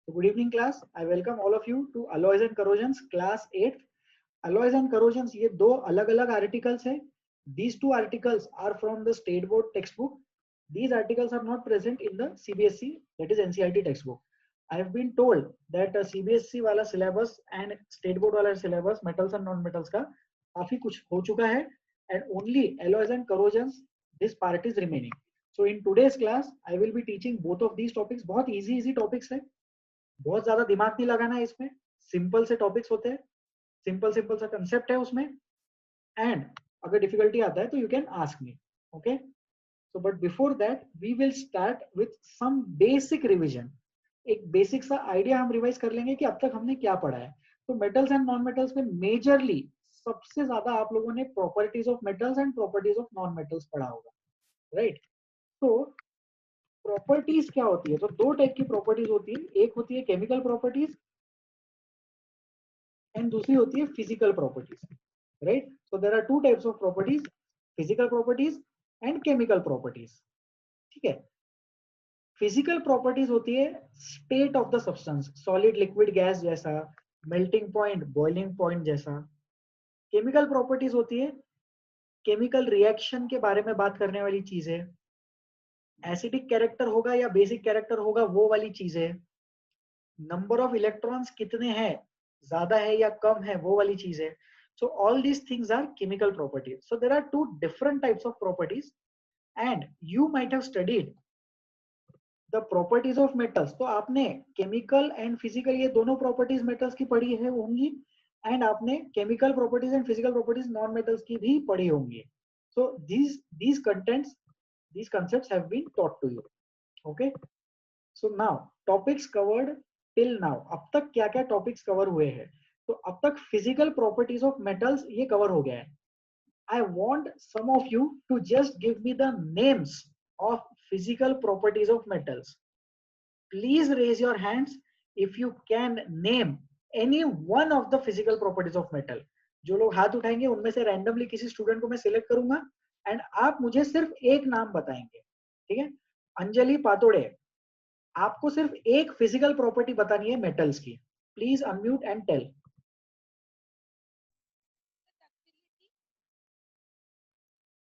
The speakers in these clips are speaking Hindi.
So good evening class. I welcome all of you to Alloys and Corrosions class 8th. Alloys and Corrosions ये दो अलग अलग articles है. These two articles are from the state board textbook. These articles are not present in the CBSE, that is NCERT textbook. I have been told that CBSE वाला syllabus and state board वाला syllabus metals and non-metals का काफी कुछ हो चुका है, and only alloys and corrosions this part is remaining. So in today's class I will be teaching both of these topics. बहुत easy topics है, बहुत ज्यादा दिमाग नहीं लगाना है इसमें, सिंपल से टॉपिक्स होते हैं, सिंपल सा कंसेप्ट है उसमें, एंड अगर डिफिकल्टी आता है तो you can ask me. Okay, so but before that we will start with some basic revision. एक बेसिक सा आइडिया हम रिवाइज कर लेंगे कि अब तक हमने क्या पढ़ा है. तो मेटल्स एंड नॉन मेटल्स में मेजरली सबसे ज्यादा आप लोगों ने properties of metals and properties of non metals पढ़ा होगा, राइट? तो प्रॉपर्टीज क्या होती है? तो दो टाइप की प्रॉपर्टीज होती है, एक होती है केमिकल प्रॉपर्टीज एंड दूसरी होती है physical properties, right? So there are two types of properties, physical properties and chemical properties. ठीक है, फिजिकल प्रॉपर्टीज होती है state of the substance, solid liquid gas जैसा, मेल्टिंग पॉइंट बॉइलिंग पॉइंट जैसा. केमिकल प्रॉपर्टीज होती है केमिकल रिएक्शन के बारे में बात करने वाली चीजें, एसिडिक कैरेक्टर होगा या बेसिक कैरेक्टर होगा वो वाली चीजें, नंबर ऑफ इलेक्ट्रॉन्स कितने हैं, ज्यादा है या कम है वो वाली चीजें. So all these things are chemical properties. So there are two different types of properties and you might have studied the properties of metals. तो आपने chemical and physical ये दोनों properties metals की पढ़ी है होंगी, and आपने chemical properties and physical properties non metals की भी पढ़ी होंगी. So these contents, these concepts have been taught to you. Okay, so now topics covered till now. अब तक क्या क्या topics cover हुए हैं? तो अब तक physical properties of metals ये cover हो गया है. I want some of you to just give me the names of physical properties of metals. Please raise your hands if you can name any one of the physical properties of metal. जो लोग हाथ उठाएंगे उनमें से randomly किसी स्टूडेंट को मैं सिलेक्ट करूंगा एंड आप मुझे सिर्फ एक नाम बताएंगे. ठीक है, अंजलि पातोड़े, आपको सिर्फ एक फिजिकल प्रॉपर्टी बतानी है मेटल्स की. Please unmute and tell.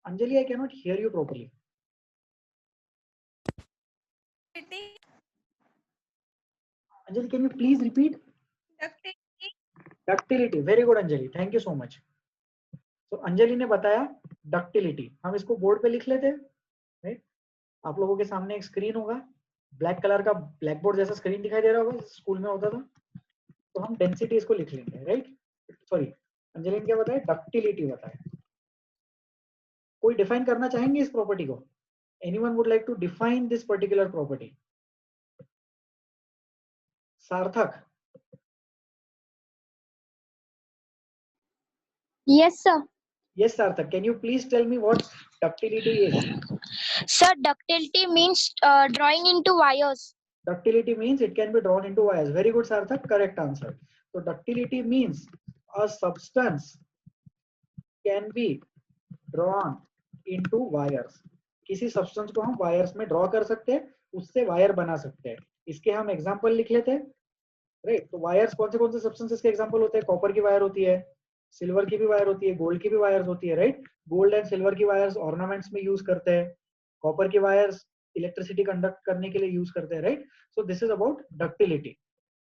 Anjali, I cannot hear you properly. Anjali, can you please repeat? Ductility. Very good Anjali, thank you so much. So Anjali ने बताया डक्टिलिटी. हम इसको बोर्ड पे लिख लेते हैं, राइट? आप लोगों के सामने एक स्क्रीन होगा, ब्लैक कलर का ब्लैक बोर्ड जैसा स्क्रीन दिखाई दे रहा होगा, स्कूल में होता था. तो हम डेंसिटी इसको लिख लेंगे, राइट? सॉरी, अंजलि ने क्या बताया? डक्टिलिटी बताया. कोई डिफाइन करना चाहेंगे इस प्रॉपर्टी को? Anyone would like to define this particular property? Sarthak. Yes, sir. Yes, Sarthak. Can you please tell me what ductility is? Sir, ductility means drawing into wires. Ductility means it can be drawn into wires. Very good, Sarthak. Correct answer. So ductility means a substance can be drawn into wires. किसी substance को हम wires में draw कर सकते हैं, उससे wire बना सकते हैं. इसके हम example लिख लेते हैं, right? तो wires कौन से substances के example होते हैं? Copper की wire होती है, सिल्वर की भी वायर होती है, गोल्ड की भी वायर्स होती है, राइट? गोल्ड एंड सिल्वर की वायर्स ऑर्नामेंट्स में यूज करते हैं, कॉपर की वायर्स इलेक्ट्रिसिटी कंडक्ट करने के लिए यूज करते हैं, right? So this is about ductility.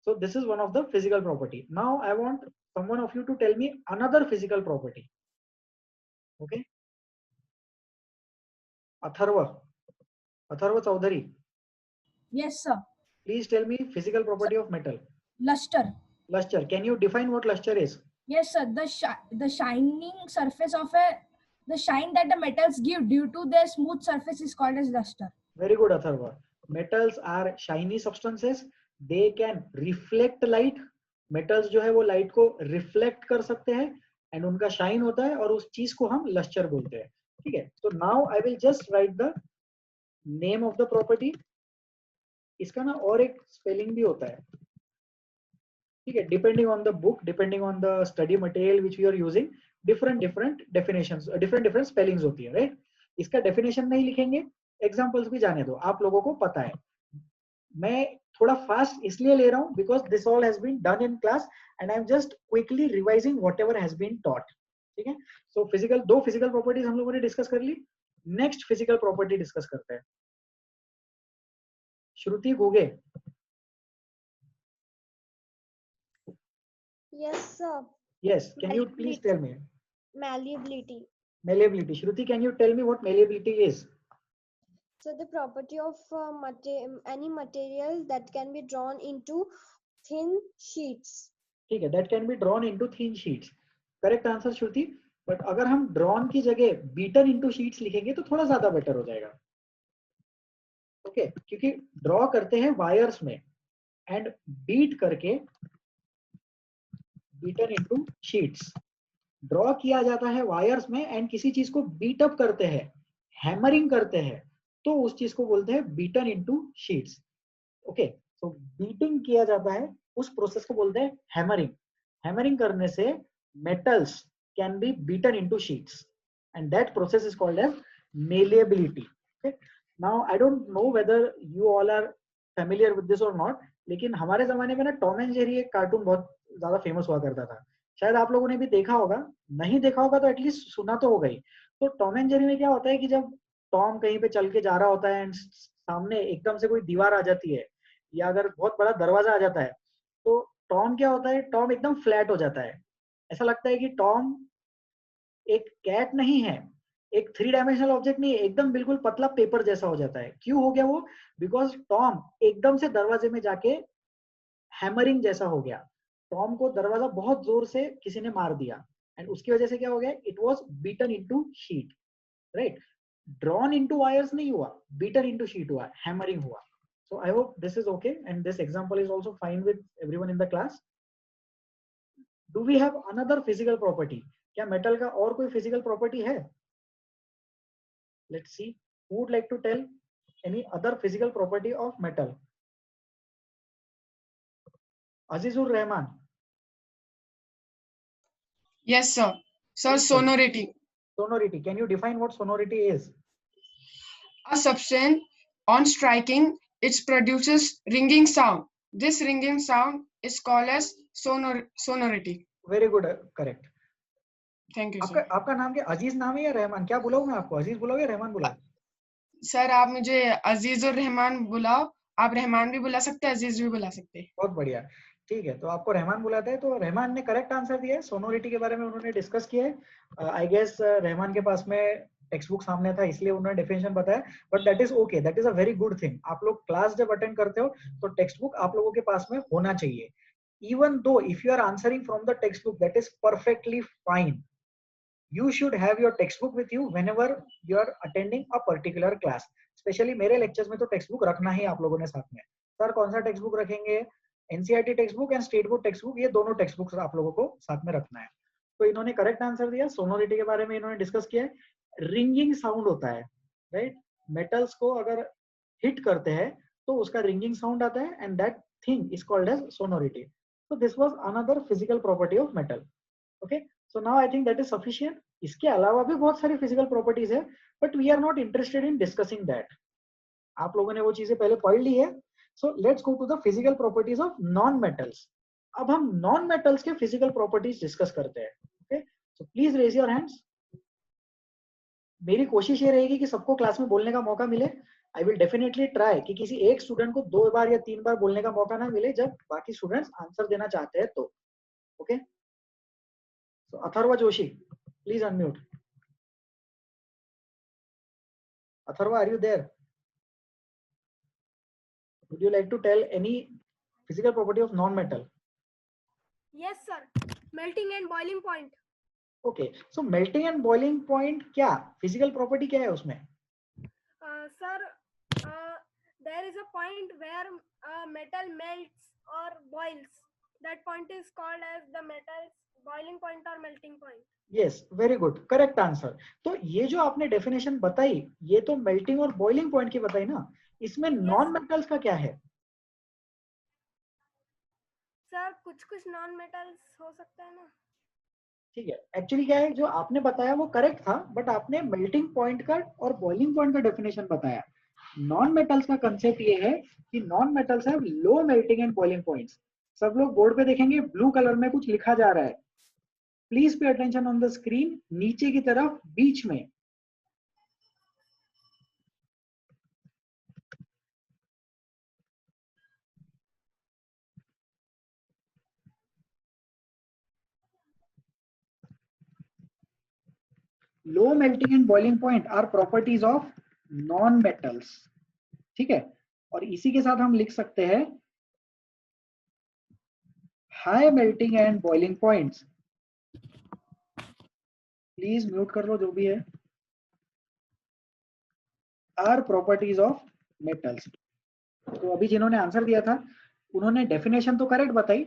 So this is one of the physical property. Now I want someone of you to tell me another physical property. Okay, Atharva Chaudhary. Yes, sir. Please tell me physical property of metal. Luster. Luster. Can you define what luster is? Yes, sir. The shining surface of the shine that the metals give due to their smooth surface is called as luster. Very good, Atharva. Metals are shiny substances. They can reflect light. Metals जो है वो light को reflect कर सकते हैं and उनका shine होता है और उस चीज को हम luster बोलते हैं. ठीक है, so now I will just write the name of the property. इसका ना और एक spelling भी होता है, ठीक है? Depending on the book, depending on the study material which we are using, different definitions, different spellings होती है, right? इसका definition नहीं लिखेंगे, examples भी जाने दो, आप लोगों को पता है. मैं थोड़ा फास्ट इसलिए ले रहा हूँ because this all has been done in class and I am just quickly revising whatever has been taught. ठीक है. सो फिजिकल, दो फिजिकल प्रॉपर्टीज हम लोगों ने डिस्कस कर ली. नेक्स्ट फिजिकल प्रॉपर्टी डिस्कस करते हैं. श्रुति गोगे. Yes, sir. Yes, can you please tell me? Malleability. Malleability. Shruti, can you tell me what malleability is? So the property of any material that can be drawn into thin sheets. ठीक है, that can be drawn into thin sheets. Correct answer Shruti. But अगर हम drawn की जगह beaten into sheets लिखेंगे तो थोड़ा ज्यादा बेटर हो जाएगा. ओके, क्योंकि ड्रॉ करते हैं वायर्स में एंड बीट करके बीटन इनटू शीट्स. ड्रॉ किया जाता है वायर्स में एंड किसी चीज को बीट अप करते हैं, हैमरिंग करते हैं, तो उस चीज को बोलते हैं बीटन इनटू शीट्स. ओके, सो बीटिंग किया जाता है, उस प्रोसेस को बोलते हैं हैमरिंग. हैमरिंग करने से metals can be beaten into sheets and that process is called as malleability. Okay, now I don't know whether you all are familiar with this or not, लेकिन हमारे जमाने में ना टॉम एंड जेरी एक कार्टून बहुत ज्यादा फेमस हुआ करता था. शायद आप लोगों ने भी देखा होगा, नहीं देखा होगा तो एटलीस्ट सुना तो होगा ही. तो टॉम एंड जेरी में क्या होता है कि जब टॉम कहीं पे चल के जा रहा होता है एंड सामने एकदम से कोई दीवार आ जाती है या अगर बहुत बड़ा दरवाजा आ जाता है, तो टॉम क्या होता है, टॉम एकदम फ्लैट हो जाता है. ऐसा लगता है कि टॉम एक कैट नहीं है, एक 3 डायमेंशनल ऑब्जेक्ट नहीं है, एकदम बिल्कुल पतला पेपर जैसा हो जाता है. क्यों हो गया वो? बिकॉज टॉम एकदम से दरवाजे में जाके हैमरिंग जैसा हो गया. टॉम को दरवाजा बहुत जोर से किसी ने मार दिया एंड उसकी वजह से क्या हो गया, it was beaten into sheet. Right, drawn into wires नहीं हुआ, बीटन इनटू शीट हुआ, हैमरिंग हुआ. So I hope this is okay and this example is also fine with everyone in the class. Do we have another physical property? क्या मेटल का और कोई फिजिकल प्रॉपर्टी है? Let's see who would like to tell any other physical property of metal. Azizur Rahman. Yes, sir. Sir, Yes, sir. sonority. Sonority, can you define what sonority is? A substance on striking, it produces ringing sound. This ringing sound is called as sonority. Very good, correct. Thank you, आपका sir. आपका नाम क्या, अजीज नाम है या रहमान? क्या बुलाऊं मैं आपको, अजीज बुलाओ या रहमान बुलाओ? सर आप मुझे अजीज और रहमान बुलाओ. आप रहमान भी बुला सकते हैं, अजीज भी बुला सकते हैं. बहुत बढ़िया, ठीक है. तो आपको रहमान बुलाते हैं. तो रहमान ने करेक्ट आंसर दिया है. सोनोरिटी के बारे में उन्होंने डिस्कस किया है. आई गेस रहमान के पास में टेक्स्ट बुक सामने था इसलिए उन्होंने डेफिनेशन बताया. But that is okay, that is a very good thing. आप लोग क्लास जब अटेंड करते हो तो टेक्स्ट बुक आप लोगों के पास में होना चाहिए. Even though if you are answering from the textbook, that is perfectly fine. You should have your textbook with you whenever you are attending a particular class. Especially मेरे lectures में तो textbook रखना ही आप लोगों ने साथ में. सर कौन सा textbook रखेंगे? NCERT textbook and state board textbook, ये दोनों textbooks आप लोगों को साथ में रखना है. तो इन्होंने करेक्ट आंसर दिया. सोनोरिटी के बारे में इन्होंने डिस्कस किया है. रिंगिंग साउंड होता है, राइट? मेटल्स को अगर हिट करते हैं तो उसका रिंगिंग साउंड आता है and that thing is called as sonority. So this was another physical property of metal. Okay, so now I think that is sufficient. इसके अलावा भी बहुत सारी physical properties है, but we are not interested in discussing that. आप लोगों ने वो चीजें पहले पढ़ ली है. So let's go to the physical properties of non-metals. अब हम non-metals के physical properties discuss करते हैं. Okay, so please raise your hands. मेरी कोशिश ये रहेगी कि सबको क्लास में बोलने का मौका मिले. आई विल डेफिनेटली ट्राई कि किसी एक स्टूडेंट को 2 बार या 3 बार बोलने का मौका ना मिले जब बाकी स्टूडेंट्स आंसर देना चाहते हैं तो. Okay, so Atharva Joshi, please unmute. Atharva, are you there? Would you like to tell any physical property of non metal? Yes, sir. Melting and boiling point. Okay, so melting and boiling point क्या फिजिकल प्रॉपर्टी क्या है उसमें? Sir, there is a point where metal melts or boils. That point is called as the metal's boiling point or melting point. Yes, very good, correct answer. तो ये जो आपने डेफिनेशन बताई, ये तो मेल्टिंग और बॉइलिंग पॉइंट की बताई ना. इसमें नॉन मेटल्स का क्या है? Sir, कुछ नॉन मेटल्स हो सकते हैं ना. ठीक है, एक्चुअली क्या है जो आपने बताया वो करेक्ट था, बट आपने मेल्टिंग पॉइंट का और बॉइलिंग पॉइंट का डेफिनेशन बताया. नॉन मेटल्स का कंसेप्ट ये है कि non metals have low melting and boiling points. सब लोग बोर्ड पे देखेंगे ब्लू कलर में कुछ लिखा जा रहा है, please pay attention on the screen, नीचे की तरफ बीच में low melting and boiling point are properties of non metals. ठीक है, और इसी के साथ हम लिख सकते हैं high melting and boiling points, please mute कर लो जो भी है, आर प्रॉपर्टीज ऑफ मेटल्स। तो अभी जिन्होंने आंसर दिया था उन्होंने डेफिनेशन तो करेक्ट बताई,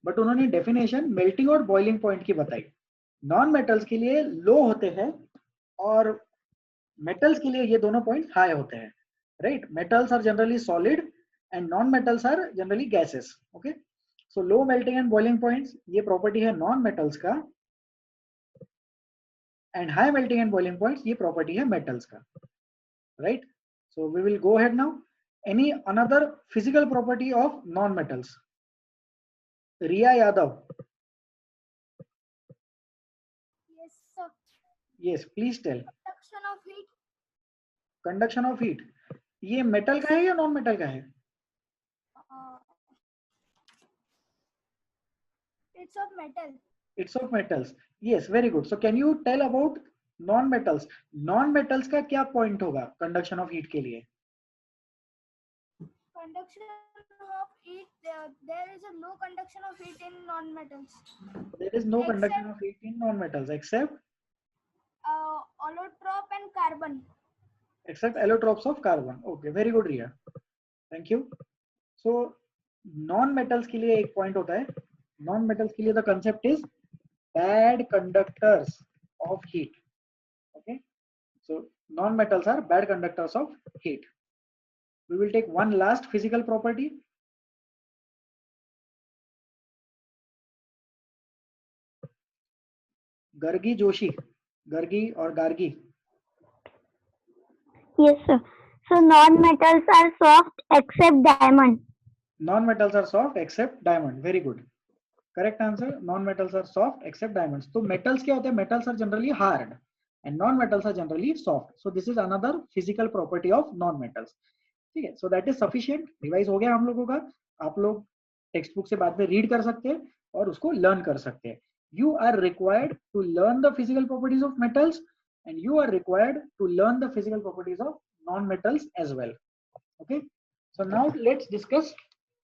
बट उन्होंने डेफिनेशन मेल्टिंग और बॉइलिंग पॉइंट की बताई। नॉन मेटल्स के लिए लो होते हैं और मेटल्स के लिए ये दोनों पॉइंट हाई होते हैं, right. Metals are generally solid and non metals are generally gases. Okay, so low melting and boiling points ये प्रॉपर्टी है नॉन मेटल्स का, and high melting and boiling points ये प्रॉपर्टी है मेटल्स का, right. So we will go ahead now. Any another physical property of non-metals? Riya Yadav. Yes, sir. Yes, please tell. Conduction of heat. Conduction of heat. ये मेटल का है या नॉन मेटल का है? It's of metal. It's of metals. Yes, very good. So can you tell about non-metals? Non-metals का क्या पॉइंट होगा कंडक्शन ऑफ हीट के लिए? Conduction of heat. There is a no conduction of heat in non-metals. There is no conduction of heat in non-metals except Allotrope and carbon. except allotropes of carbon. Okay, very good Riya. Thank you. So non-metals के लिए एक पॉइंट होता है, non-metals के लिए the concept is bad conductors of heat. Okay, so non-metals are bad conductors of heat. We will take one last physical property. Gargi Joshi, Gargi or Gargi. Yes, sir. So non-metals are soft except diamond. Non-metals are soft except diamond. Very good. Correct answer. Non-metals are soft except diamonds. तो metals क्या होते हैं? Metals are generally hard and non-metals are generally soft. So this is another physical property of non-metals. ठीक है, so that is sufficient. Revise हो गया हम लोगों का। आप लोग टेक्स्ट बुक से बाद में रीड कर सकते हैं और उसको लर्न कर सकते हैं। You are required to learn the physical properties of metals and you are required to learn the physical properties of non metals as well. Okay, so now let's discuss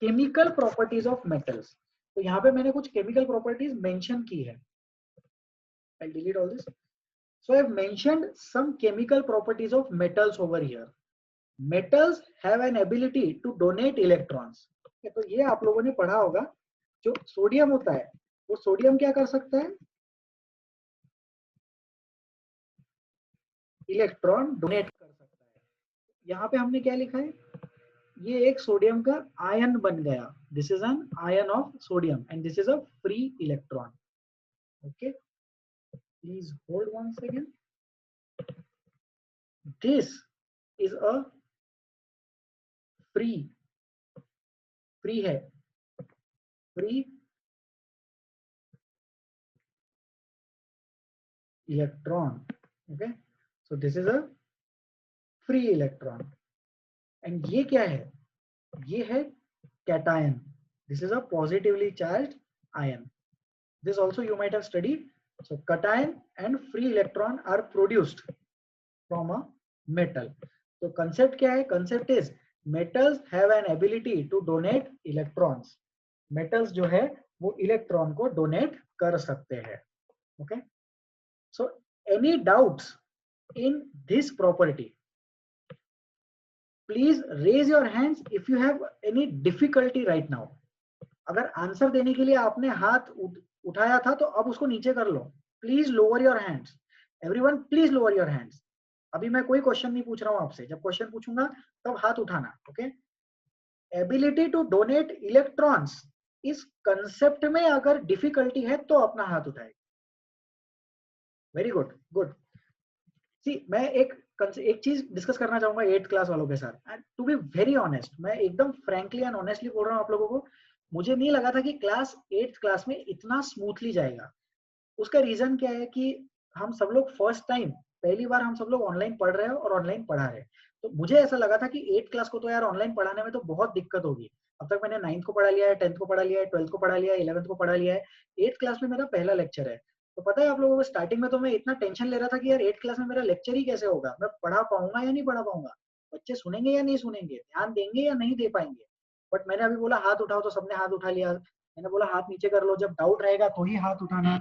chemical properties of metals. तो यहाँ पे मैंने कुछ केमिकल प्रॉपर्टीज मेंशन की है। I delete all this. So I have mentioned some chemical properties of metals over here. Metals have an ability to donate electrons. तो ये आप लोगों ने पढ़ा होगा, जो सोडियम होता है वो सोडियम क्या कर सकता है? इलेक्ट्रॉन डोनेट कर सकता है। यहाँ पे हमने क्या लिखा है? ये एक सोडियम का आयन बन गया। This is an ion of sodium and this is a free electron. Okay, please hold one second. This is a free है, free electron. Okay, so this is a free electron and ये क्या है? ये है cation. This is a positively charged ion. This also you might have studied. So cation and free electron are produced from a metal. तो कंसेप्ट क्या है? Concept is metals have an ability to donate electrons. metals जो है वो इलेक्ट्रॉन को डोनेट कर सकते हैं। Okay, so any doubts in this property? Please raise your hands if you have any difficulty right now. अगर आंसर देने के लिए आपने हाथ उठाया था तो अब उसको नीचे कर लो। Please lower your hands. Everyone please lower your hands. अभी मैं कोई क्वेश्चन नहीं पूछ रहा हूं आपसे, जब क्वेश्चन पूछूंगा तब हाथ उठाना। Okay, ability to donate electrons, इस कंसेप्ट में अगर डिफिकल्टी है तो अपना हाथ उठाए। Very good, good. सी, मैं एक एक चीज डिस्कस करना चाहूंगा 8th क्लास वालों के साथ। टू बी वेरी ऑनेस्ट, मैं एकदम फ्रैंकली एंड ऑनेस्टली बोल रहा हूँ आप लोगों को, मुझे नहीं लगा था कि क्लास 8th क्लास में इतना स्मूथली जाएगा। उसका रीजन क्या है कि हम सब लोग फर्स्ट टाइम, पहली बार हम सब लोग ऑनलाइन पढ़ रहे हैं और ऑनलाइन पढ़ा रहे हैं। तो मुझे ऐसा लगा था कि 8th क्लास को तो यार ऑनलाइन पढ़ाने में तो बहुत दिक्कत होगी। अब तक मैंने 9th को पढ़ा लिया है, 10th को पढ़ा लिया है, 12th को पढ़ा लिया है, 11th को पढ़ा लिया है, 8th क्लास में मेरा पहला लेक्चर है। तो पता है आप लोगों को, स्टार्टिंग में तो मैं इतना टेंशन ले रहा था कि यार 8th क्लास में मेरा लेक्चर ही कैसे होगा, मैं पढ़ा पाऊंगा या नहीं पढ़ा पाऊंगा, बच्चे सुनेंगे या नहीं सुनेंगे, ध्यान देंगे या नहीं दे पाएंगे। बट मैंने अभी बोला हाथ उठाओ तो सबने हाथ उठा लिया। मैंने बोला हाथ नीचे कर लो, जब डाउट रहेगा तो ही हाथ उठाना,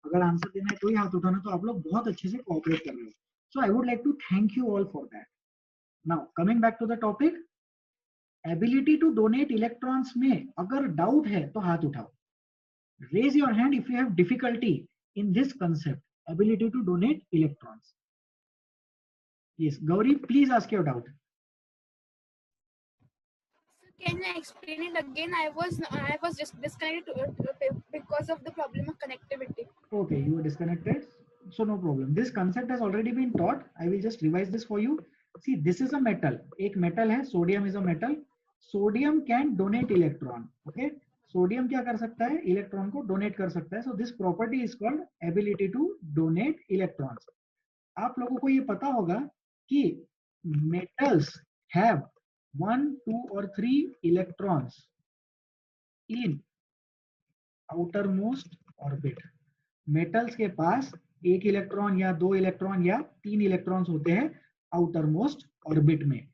अगर आंसर देना है तो ही हाथ उठाना। तो आप लोग बहुत अच्छे से कोऑपरेट कर रहे हो, so I would like to thank you all for that. Now coming back to the topic, ability to donate electrons में अगर डाउट है तो हाथ उठाओ। Raise your hand if you have difficulty in this concept, ability to donate electrons. Yes Gauri, please ask your doubt. Can you explain it again? I was just disconnected because of the problem of connectivity. Okay, you were disconnected, so no problem. This concept has already been taught. I will just revise this for you. See, this is a metal. एक metal है, sodium is a metal. Sodium can donate electron. Okay, sodium क्या कर सकता है, इलेक्ट्रॉन को डोनेट कर सकता है. So this property is called ability to donate electrons. आप लोगों को ये पता होगा कि metals have 1, 2 or 3 electrons in outermost orbit. Metals के पास एक इलेक्ट्रॉन या 2 इलेक्ट्रॉन या 3 इलेक्ट्रॉन्स होते हैं आउटरमोस्ट ऑर्बिट में.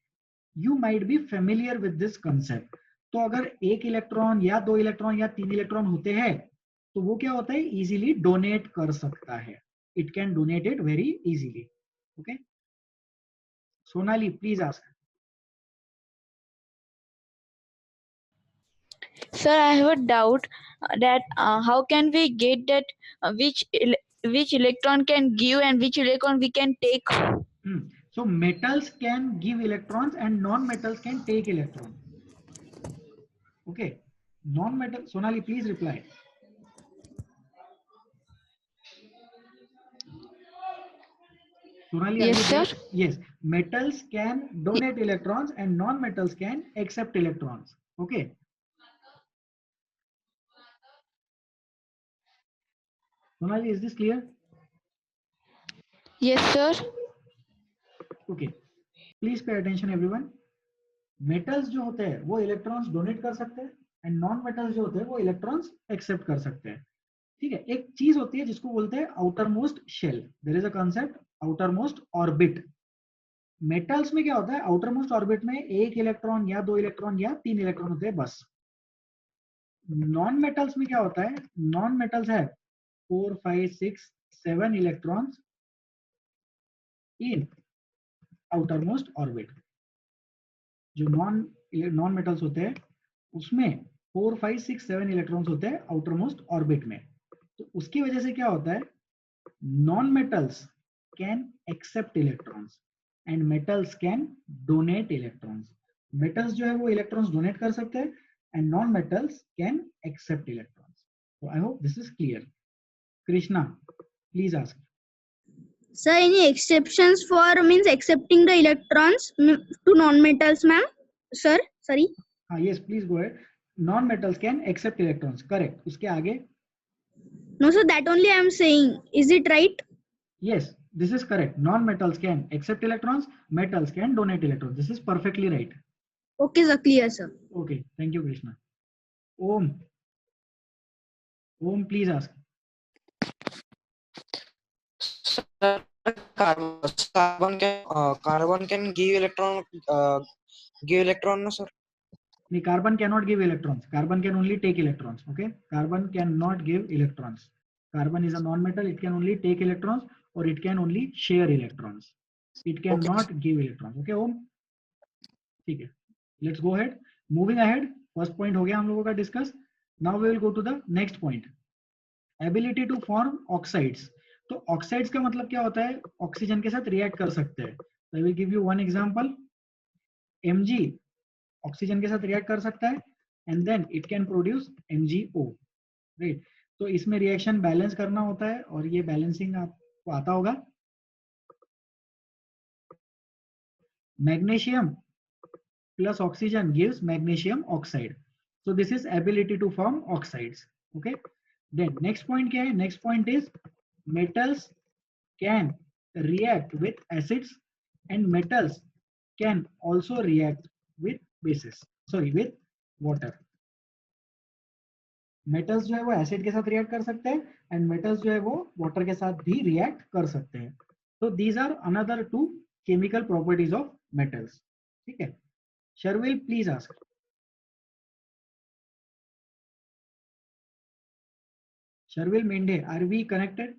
You might be familiar with this concept. तो अगर एक इलेक्ट्रॉन या 2 इलेक्ट्रॉन या 3 इलेक्ट्रॉन होते हैं तो वो क्या होता है, इजीली डोनेट कर सकता है. It can donate it very easily. Okay, Sonali please ask. Sir, I have a doubt that how can we get that which electron can give and which electron we can take? So metals can give electrons and non-metals can take electron. Okay, non-metal. Sonali, please reply. Sonali, yes sir. Yes, metals can donate electrons and non-metals can accept electrons. Okay. Sonali, is this clear? Yes sir. Okay, please pay attention everyone. Metals जो होते हैं वो इलेक्ट्रॉन्स डोनेट कर सकते हैं एंड नॉन मेटल्स जो होते हैं वो इलेक्ट्रॉन्स एक्सेप्ट कर सकते हैं. ठीक है, एक चीज होती है जिसको बोलते हैं outermost shell. There is a concept outermost orbit. Metals में क्या होता है, आउटर मोस्ट ऑर्बिट में एक इलेक्ट्रॉन या 2 इलेक्ट्रॉन या 3 इलेक्ट्रॉन होते हैं बस. नॉन मेटल्स में क्या होता है, नॉन मेटल्स है 4, 5, 6, 7 electrons in outer most orbit. जो नॉन मेटल्स होते हैं उसमें 4, 5, 6, 7 इलेक्ट्रॉन्स होते हैं आउटर मोस्ट ऑर्बिट में. तो उसकी वजह से क्या होता है, non metals can accept electrons and metals can donate electrons. Metals जो है वो इलेक्ट्रॉन्स डोनेट कर सकते हैं and non metals can accept electrons. So I hope this is clear. Krishna, please ask. Sir, any exceptions for means accepting the electrons to non-metals, ma'am? Sir, sorry. Yes, please go ahead. Non-metals can accept electrons. Correct. उसके आगे? No, sir. That only I am saying. Is it right? Yes, this is correct. Non-metals can accept electrons. Metals can donate electrons. This is perfectly right. Okay, sir. Clear, sir. Okay. Thank you, Krishna. Om. Om, please ask. Carbon can give electron, no sir. The carbon cannot give electrons. Carbon can only take electrons. Okay, carbon cannot give electrons. Carbon is a non-metal. It can only take electrons or it can only share electrons. It cannot give electrons. Okay, Om. ठीक है. Let's go ahead. Moving ahead. First point हो गया हम लोगों का discuss. Now we will go to the next point. Ability to form oxides. तो ऑक्साइड्स का मतलब क्या होता है, ऑक्सीजन के साथ रिएक्ट कर सकते हैं. I will give you one example. Mg oxygen के साथ रिएक्ट कर सकता है and then it can produce MgO. Right, तो इसमें रिएक्शन बैलेंस करना होता है और ये बैलेंसिंग आपको आता होगा. Magnesium plus oxygen gives magnesium oxide. So this is ability to form oxides. Okay. Then next point क्या है? Next point is metals can react with acids and metals can also react with bases. Sorry, with water. Metals जो है वो एसिड के साथ रिएक्ट कर सकते हैं एंड मेटल्स जो है वो वाटर के साथ भी रिएक्ट कर सकते हैं. तो these are another 2 chemical properties of metals. ठीक है. Sharvil please ask. Sharvil Mende, are we connected?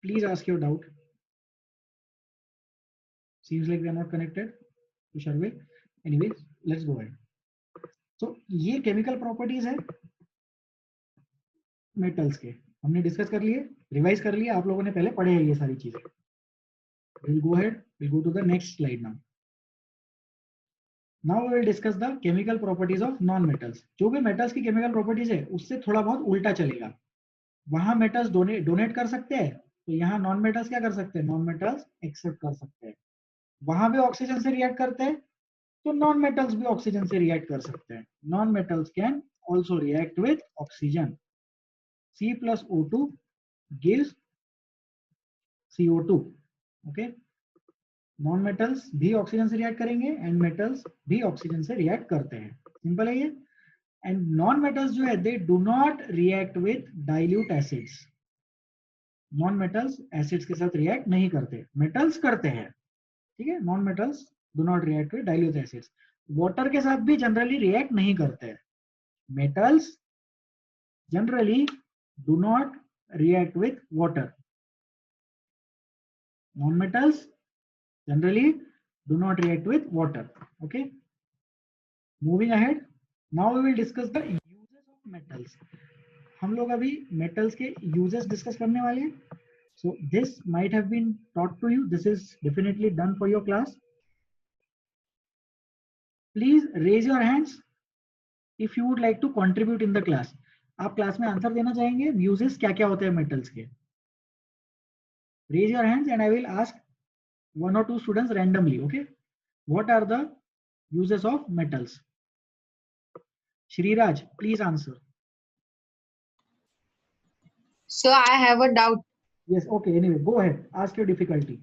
Please ask your doubt. Seems like we are not connected to Sharvil. Anyways, let's go ahead. So ये chemical properties है metals के. हमने डिस्कस कर लिए, रिवाइज कर लिए, आप लोगों ने पहले पढ़े हैं ये सारी चीजें. We'll go ahead. We'll go to the next slide now. Now we will discuss the chemical properties of non-metals. जो भी metals की chemical properties है, उससे थोड़ा बहुत उल्टा चलेगा. वहां मेटल्स डोनेट कर सकते हैं, तो यहाँ नॉन मेटल्स क्या कर सकते हैं? नॉन मेटल्स एक्सेप्ट कर सकते हैं. वहां भी ऑक्सीजन से रिएक्ट करते हैं, तो नॉन मेटल्स भी ऑक्सीजन से रिएक्ट कर सकते हैं. Non metals can also react with oxygen. C+O2 gives CO2. Okay. Non metals भी ऑक्सीजन से रिएक्ट करेंगे एंड मेटल्स भी ऑक्सीजन से रिएक्ट करते हैं. सिंपल है ये. एंड नॉन मेटल्स जो है they do not react with dilute acids. Non metals acids के साथ रिएक्ट नहीं करते, मेटल्स करते हैं. ठीक है. Non metals do not react with dilute acids. Water के साथ भी जनरली रिएक्ट नहीं करते हैं. Metals generally do not react with water. Non metals generally do not react with water. Okay. Moving ahead. Now we will discuss the uses of metals. हम लोग अभी metals के uses discuss करने वाले हैं. So this might have been taught to you. This is definitely done for your class. Please raise your hands if you would like to contribute in the class. आप क्लास में आंसर देना चाहेंगे uses क्या क्या होते हैं metals के. Raise your hands and I will ask one or two students randomly. Okay. What are the uses of metals? Shriraj, please answer. So I have a doubt. Yes. Okay. Anyway, go ahead. Ask your difficulty.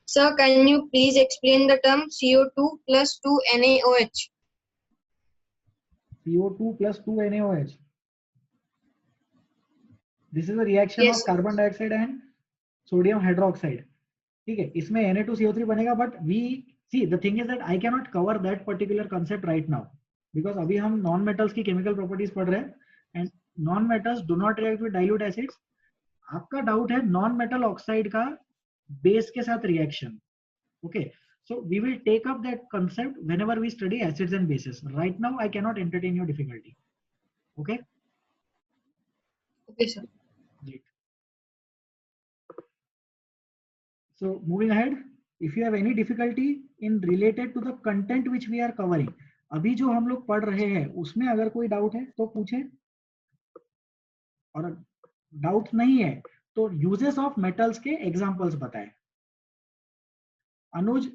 Sir, can you please explain the term CO2 plus 2 NaOH? CO2 plus 2 NaOH. This is a reaction Yes, of carbon dioxide and sodium hydroxide. ठीक है. इसमें Na2CO3 बनेगा. But we see the thing is that I can not cover that particular concept right now because अभी हम नॉन मेटल्स की केमिकल प्रॉपर्टीज पढ़ रहे हैं and non metals do not react with dilute acids. आपका डाउट है नॉन मेटल ऑक्साइड का बेस के साथ reaction. Okay. So we will take up that concept whenever we study acids and bases. Right now I can not entertain your difficulty. Okay. Okay, sir. So moving ahead, if you have any difficulty in related to the content which we are covering, अभी जो हम लोग पढ़ रहे हैं उसमें अगर कोई डाउट है तो पूछें, और डाउट नहीं है तो यूजेस ऑफ मेटल्स के एग्जांपल्स बताएं. Anuj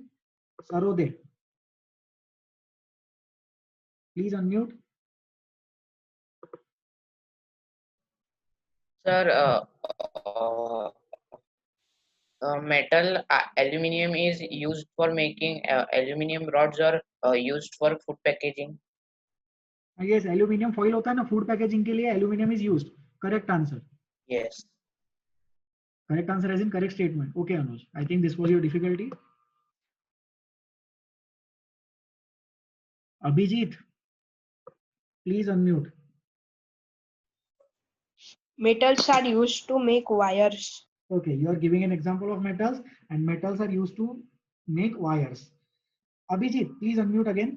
Sarode, please unmute. Sir, metal aluminum is used for making aluminum rods or used for food packaging. Yes, aluminium foil होता है ना फूड पैकेजिंग के लिए, aluminium is used. Correct answer. Yes. Correct answer as in correct statement. Okay Anuj, I think this was your difficulty. Abhijeet, please unmute. Metals are used to make wires. Okay, you are giving an example of metals and metals are used to make wires. Abhijit, please unmute again.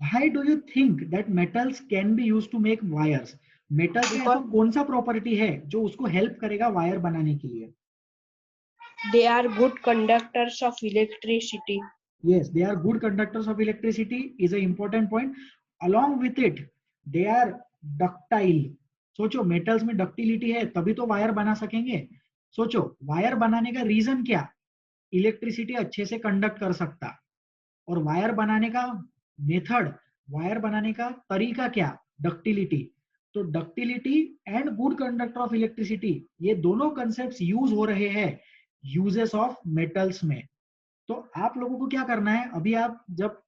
Why do you think that metals can be used to make wires? Metals का ऐसा कौन सा प्रॉपर्टी है जो उसको हेल्प करेगा वायर बनाने के लिए? They are good conductors of electricity. Yes, they are good conductors of electricity is an important point. Along with it, they are ductile. सोचो मेटल्स में डक्टिलिटी है तभी तो वायर बना सकेंगे. सोचो वायर बनाने का रीजन क्या? इलेक्ट्रिसिटी अच्छे से कंडक्ट कर सकता। और वायर बनाने का मेथड, वायर बनाने का तरीका क्या, डक्टिलिटी। तो ductility and good conductor of electricity, ये दोनों कंसेप्ट्स यूज हो रहे हैं यूजेस ऑफ मेटल्स में। तो आप लोगों को क्या करना है, अभी आप जब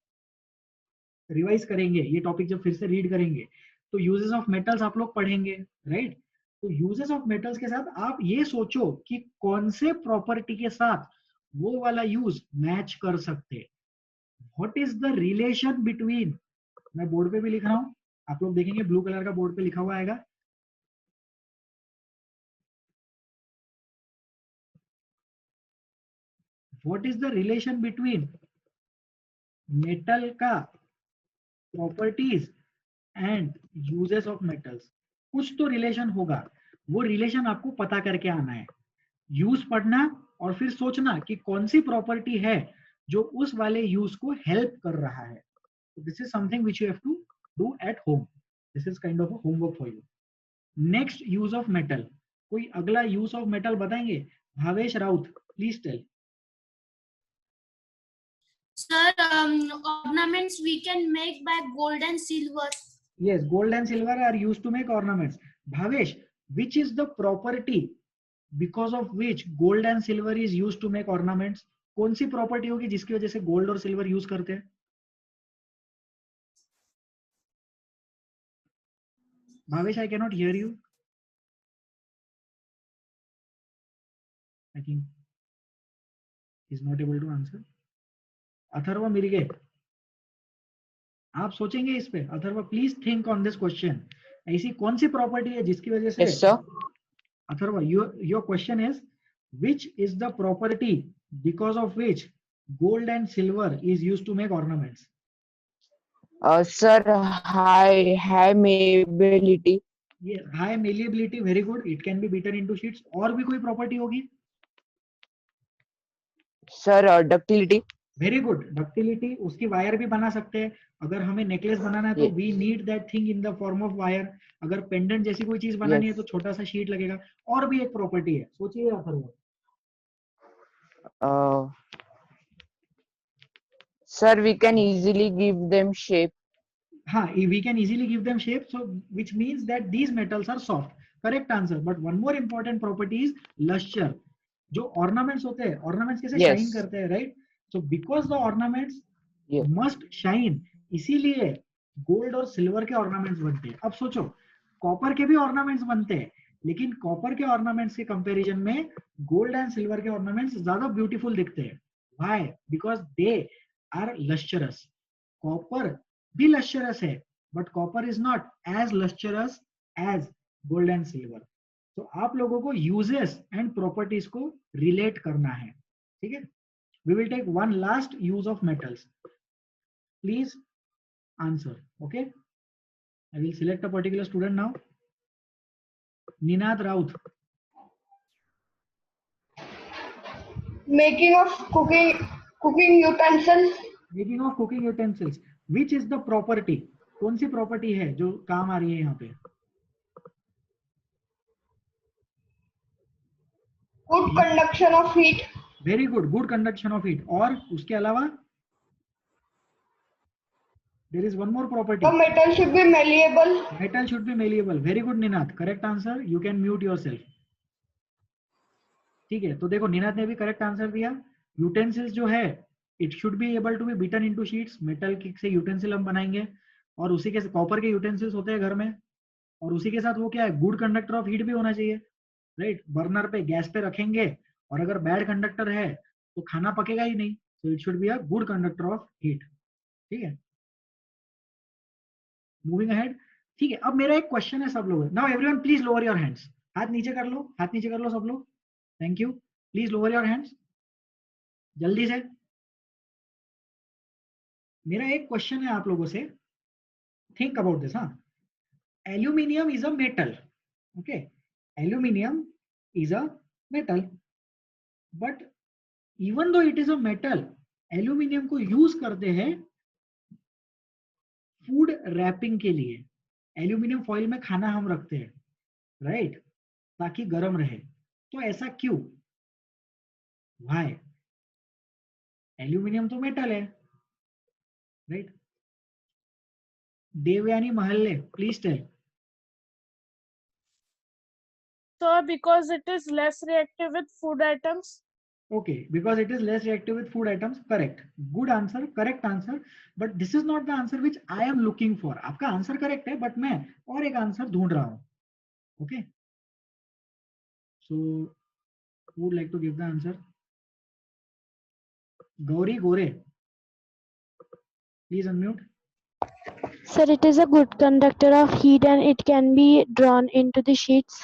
रिवाइज करेंगे ये टॉपिक, जब फिर से रीड करेंगे तो यूजेस ऑफ मेटल्स आप लोग पढ़ेंगे, राइट। तो यूजेस ऑफ मेटल्स के साथ आप ये सोचो कि कौन से प्रॉपर्टी के साथ वो वाला यूज मैच कर सकते। What is the relation between, मैं बोर्ड पे भी लिख रहा हूं, आप लोग देखेंगे ब्लू कलर का बोर्ड पे लिखा हुआ आएगा। What is the relation between metal का properties and uses of metals. कुछ तो रिलेशन होगा, वो रिलेशन आपको पता करके आना है, यूज पढ़ना और फिर सोचना कि कौन सी प्रॉपर्टी है जो उस वाले यूज को हेल्प कर रहा है। This is something which you have to do at home, this is kind of a homework for you. Next, use of metal. कोई अगला यूज ऑफ मेटल बताएंगे? Bhavesh Raut, please tell. Sir, ornaments we can make by gold and silver. Yes, gold and silver are used to make ornaments. Bhavesh, which is the property because of which gold and silver is used to make ornaments? कौन सी प्रॉपर्टी होगी जिसकी वजह से गोल्ड और सिल्वर यूज करते हैं? Bhavesh, I cannot hear you. I think he's not able to answer. Atharva Mirge, आप सोचेंगे इस पे? Atharva, please think on this question. ऐसी कौन सी प्रॉपर्टी है जिसकी वजह से? Yes, sir. Atharva, your question is which is the property because of which gold and silver is used to make ornaments? Sir, high malleability. Yes, high malleability, very good. It can be beaten into sheets. और भी कोई प्रॉपर्टी होगी? Sir, ductility. Very good, ductility. उसकी वायर भी बना सकते हैं, अगर हमें नेकलेस बनाना है तो we need that thing in the form of wire. अगर पेंडेंट जैसी कोई चीज बनानी है तो छोटा सा शीट लगेगा। और भी एक प्रॉपर्टी है, सोचिए Atharva. Sir, we can easily give them shape. हाँ, we can easily give them shape, so which means that these metals are soft. Correct answer. But one more important property is luster. जो ornaments होते हैं, ornaments कैसे Yes. shine करते हैं, right? So because the ornaments must shine, इसीलिए गोल्ड और सिल्वर के ऑर्नामेंट्स बनते हैं। अब सोचो, कॉपर के भी ऑर्नामेंट्स बनते हैं, लेकिन कॉपर के ऑर्नामेंट्स के कंपैरिजन में गोल्ड एंड सिल्वर के ऑर्नामेंट्स ज्यादा ब्यूटीफुल दिखते हैं। Why? Because they are lustrous. Copper भी लस्चरस है, but copper is not as lustrous as gold and silver. तो आप लोगों को यूजेस एंड प्रॉपर्टीज को रिलेट करना है, ठीक है। We will take one last use of metals. Please answer. Okay. I will select a particular student now. Ninad Raut. Making of cooking utensils. Making of cooking utensils. Which is the property? कौन सी प्रॉपर्टी है जो काम आ रही है यहाँ पे? Good conduction of heat. Very good, good conduction of heat. और उसके अलावा there is one more property. The metal should be malleable. Metal should be malleable. Very good Ninad, correct answer. You can mute yourself. ठीक है, तो देखो निनाद ने भी करेक्ट आंसर दिया। यूटेंसिल्स जो है, it should be able to be beaten into sheets. Metal से यूटेंसिल हम बनाएंगे, और उसी के कॉपर के यूटेंसिल्स होते हैं घर में, और उसी के साथ वो क्या है, गुड कंडक्टर ऑफ हीट भी होना चाहिए, राइट। बर्नर पे, गैस पे रखेंगे, और अगर बैड कंडक्टर है तो खाना पकेगा ही नहीं। So it should be a good conductor of heat, ठीक है। मूविंग अहेड, ठीक है। अब मेरा एक क्वेश्चन है सब लोग। Now everyone please lower your hands. हाथ नीचे कर लो, हाथ नीचे कर लो सब लोग। Thank you. Please lower your hands जल्दी से। मेरा एक क्वेश्चन है आप लोगों से, थिंक अबाउट दिस। हाँ, aluminium is a metal, okay. Aluminium is a metal, but even though it is a metal, aluminium को यूज करते हैं फूड रैपिंग के लिए। एल्यूमिनियम फॉइल में खाना हम रखते हैं, राइट, ताकि गर्म रहे। तो ऐसा क्यों? व्हाई? एल्यूमिनियम तो मेटल है, right? Devyani Mahalle, please tell. Sir, because it is less reactive with food items. Okay, because it is less reactive with food items. Correct. Good answer, correct answer. But this is not the answer which I am looking for. आपका आंसर करेक्ट है, बट मैं और एक आंसर ढूंढ रहा हूँ. Okay. So, who would like to give the answer? Gauri Gore. Please unmute. Sir, it is a good conductor of heat and it can be drawn into the sheets.